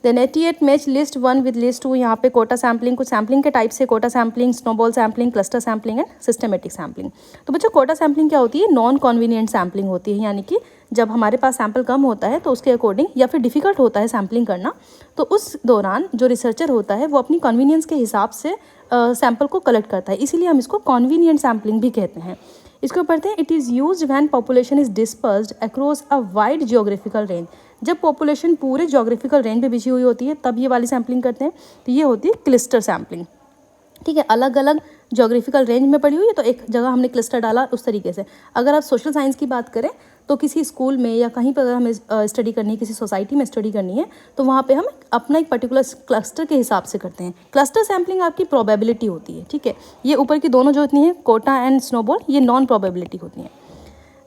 Then 88 match list 1 with list 2, यहाँ पे कोटा सैम्पलिंग, कुछ सैम्पलिंग के टाइप से quota sampling, snowball sampling, cluster sampling and systematic sampling. तो बच्चों कोटा सैम्पलिंग क्या होती है, नॉन कन्वीनियंट सैम्पलिंग होती है, यानी कि जब हमारे पास सैम्पल कम होता है तो उसके अकॉर्डिंग या फिर डिफ़िकल्ट होता है सैम्पलिंग करना, तो उस दौरान जो रिसर्चर होता है वो अपनी कन्वीनियंस के हिसाब से सैम्पल को कलेक्ट करता है, इसीलिए हम इसको कन्वीनियंट सैम्पलिंग भी कहते हैं। इसको पढ़ते हैं, it is used when population is dispersed across a wide geographical range. जब पॉपुलेशन पूरे जियोग्राफिकल रेंज पे बिछी हुई होती है तब ये वाली सैम्पलिंग करते हैं, तो ये होती है क्लस्टर सैम्पलिंग। ठीक है, अलग अलग ज्योग्राफिकल रेंज में पड़ी हुई है तो एक जगह हमने क्लस्टर डाला, उस तरीके से। अगर आप सोशल साइंस की बात करें तो किसी स्कूल में या कहीं पर अगर हमें स्टडी करनी है, किसी सोसाइटी में स्टडी करनी है, तो वहाँ पे हम अपना एक पर्टिकुलर क्लस्टर के हिसाब से करते हैं। क्लस्टर सैम्पलिंग आपकी प्रोबेबिलिटी होती है। ठीक है, ये ऊपर की दोनों जो इतनी है कोटा एंड स्नोबॉल, ये नॉन प्रोबेबिलिटी होती हैं।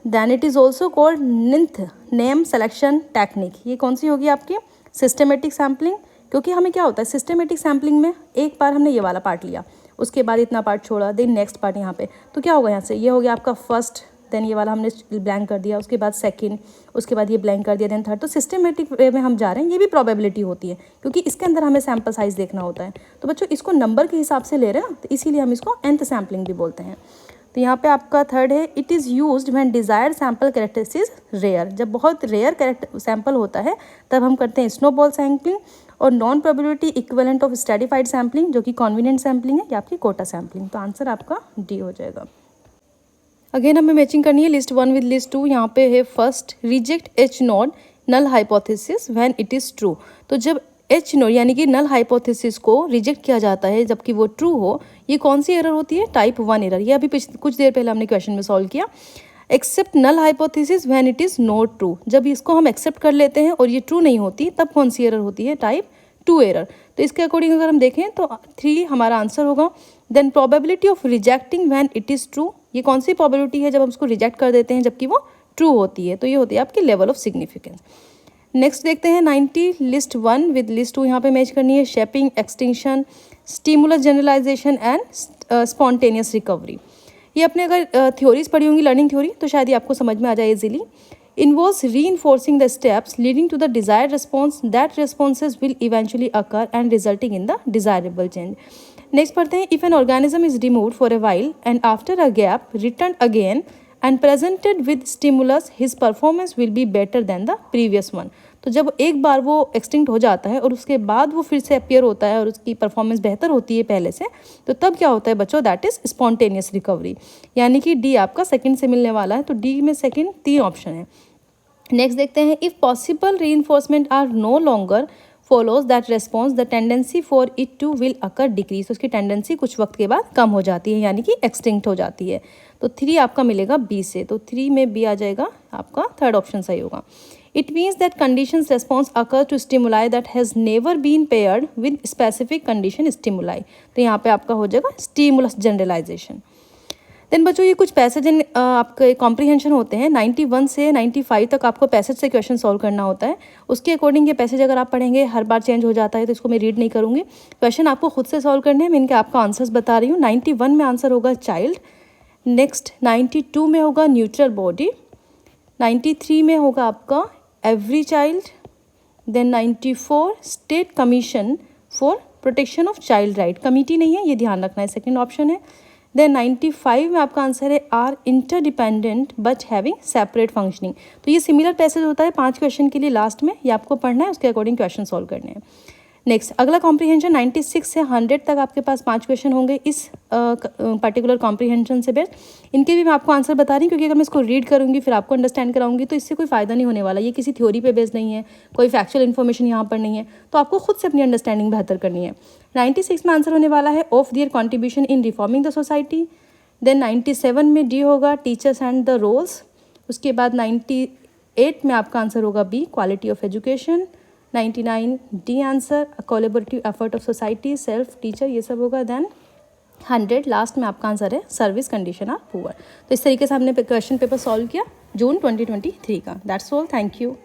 Then it is also called ninth name selection technique. ये कौन सी होगी आपकी, सिस्टमेटिक सैम्पलिंग। क्योंकि हमें क्या होता है सिस्टमेटिक सैम्पलिंग में, एक बार हमने ये वाला पार्ट लिया, उसके बाद इतना पार्ट छोड़ा, देन नेक्स्ट पार्ट यहाँ पे, तो क्या होगा यहाँ से, ये हो गया आपका फर्स्ट, देन ये वाला हमने ब्लैंक कर दिया, उसके बाद सेकंड, उसके बाद ये ब्लैंक कर दिया, देन थर्ड। तो सिस्टमेटिक वे में हम जा रहे हैं, ये भी प्रोबेबिलिटी होती है क्योंकि इसके अंदर हमें सैम्पल साइज देखना होता है। तो बच्चों इसको नंबर के हिसाब से ले रहे हैं ना, तो इसीलिए हम इसको nth सैम्पलिंग भी बोलते हैं। तो यहाँ पे आपका थर्ड है, it is used when desired sample characteristics rare. जब बहुत रेयर सैम्पल होता है तब हम करते हैं स्नोबॉल सैम्पलिंग। और non probability equivalent of stratified sampling जो कि कॉन्वीनियंट सैम्पलिंग है, या आपकी कोटा सैम्पलिंग। तो आंसर आपका डी हो जाएगा। अगेन हमें मैचिंग करनी है लिस्ट 1 विद लिस्ट 2। यहाँ पे है first, reject H not null hypothesis when it is true. तो जब H नॉट यानी कि नल हाइपोथेसिस को रिजेक्ट किया जाता है जबकि वो ट्रू हो, ये कौन सी एरर होती है, टाइप 1 एरर। ये अभी कुछ देर पहले हमने क्वेश्चन में सॉल्व किया। Accept null hypothesis when it is not true, जब इसको हम एक्सेप्ट कर लेते हैं और ये ट्रू नहीं होती तब कौन सी एरर होती है, टाइप 2 एरर। तो इसके अकॉर्डिंग अगर हम देखें तो 3 हमारा आंसर होगा। Then probability of rejecting when it is true, ये कौन सी प्रोबेबिलिटी है जब हम उसको रिजेक्ट कर देते हैं जबकि वो ट्रू होती है, तो ये होती है आपकी लेवल ऑफ सिग्निफिकेंस। नेक्स्ट देखते हैं 90 लिस्ट 1 विद लिस्ट 2। यहाँ पे मैच करनी है shaping, extinction, stimulus generalization and spontaneous recovery. ये अपने अगर थ्योरीज पढ़ी होंगी लर्निंग थ्योरी तो शायद ये आपको समझ में आ जाए easily. involves reinforcing the steps leading to the desired response, that responses will eventually occur and resulting in the desirable change. Next पढ़ते हैं, if an organism is removed for a while and after a gap returned again and presented with stimulus, his performance will be better than the previous one. तो जब एक बार वो extinct हो जाता है और उसके बाद वो फिर से अपीयर होता है और उसकी परफॉर्मेंस बेहतर होती है पहले से, तो तब क्या होता है बच्चों, दैट इज स्पॉन्टेनियस रिकवरी। यानी कि डी आपका सेकंड से मिलने वाला है, तो डी में सेकंड 3 ऑप्शन है। नेक्स्ट देखते हैं, if possible reinforcement are no longer follows that response the tendency for it to will occur decrease. उसकी टेंडेंसी कुछ वक्त के बाद कम हो जाती है यानी कि एक्सटिंक्ट हो जाती है। तो 3 आपका मिलेगा बी से, तो 3 में बी आ जाएगा, आपका थर्ड ऑप्शन सही होगा। It means that conditions response occur to stimuli that has never been paired with specific condition stimuli, तो यहाँ पे आपका हो जाएगा स्टिमुलस जनरलाइजेशन। देन बच्चों ये कुछ पैसेज इन आपके कॉम्प्रीहेंशन होते हैं, 91 से 95 तक आपको पैसेज से क्वेश्चन सॉल्व करना होता है। उसके अकॉर्डिंग ये पैसेज अगर आप पढ़ेंगे हर बार चेंज हो जाता है, तो इसको मैं रीड नहीं करूँगी, क्वेश्चन आपको खुद से सॉल्व करने हैं। मैं इनके आपका आंसर्स बता रही हूँ। 91 में आंसर होगा चाइल्ड, नेक्स्ट 92 में होगा न्यूट्रल बॉडी, 93 में होगा आपका every child, then 94 state commission for protection of child right, committee नहीं है, ये ध्यान रखना है, सेकेंड ऑप्शन है। देन 95 में आपका आंसर है are interdependent but having separate functioning, तो ये सिमिलर पैसेज होता है 5 क्वेश्चन के लिए, लास्ट में ये आपको पढ़ना है, उसके अकॉर्डिंग क्वेश्चन सॉल्व करने हैं। नेक्स्ट अगला कॉम्प्रीहेंशन 96 से 100 तक आपके पास 5 क्वेश्चन होंगे इस पर्टिकुलर कॉम्प्रीहेंशन से बेस्ड। इनके भी मैं आपको आंसर बता रही हूँ, क्योंकि अगर मैं इसको रीड करूँगी फिर आपको अंडरस्टैंड कराऊंगी तो इससे कोई फ़ायदा नहीं होने वाला। ये किसी थ्योरी पे बेस्ड नहीं है, कोई फैक्चुअल इन्फॉर्मेशन यहाँ पर नहीं है, तो आपको खुद से अपनी अंडरस्टैंडिंग बेहतर करनी है। 96 में आंसर होने वाला है of their contribution in reforming the society. Then 97 में डी होगा टीचर्स एंड द रोल्स। उसके बाद 98 में आपका आंसर होगा B quality of education. 99 D answer collaborative effort of society self teacher, ये सब होगा। देन 100 लास्ट में आपका आंसर है सर्विस कंडीशन आर पुअर। तो इस तरीके से हमने क्वेश्चन पेपर सॉल्व किया जून 2023 का। That's all, thank you.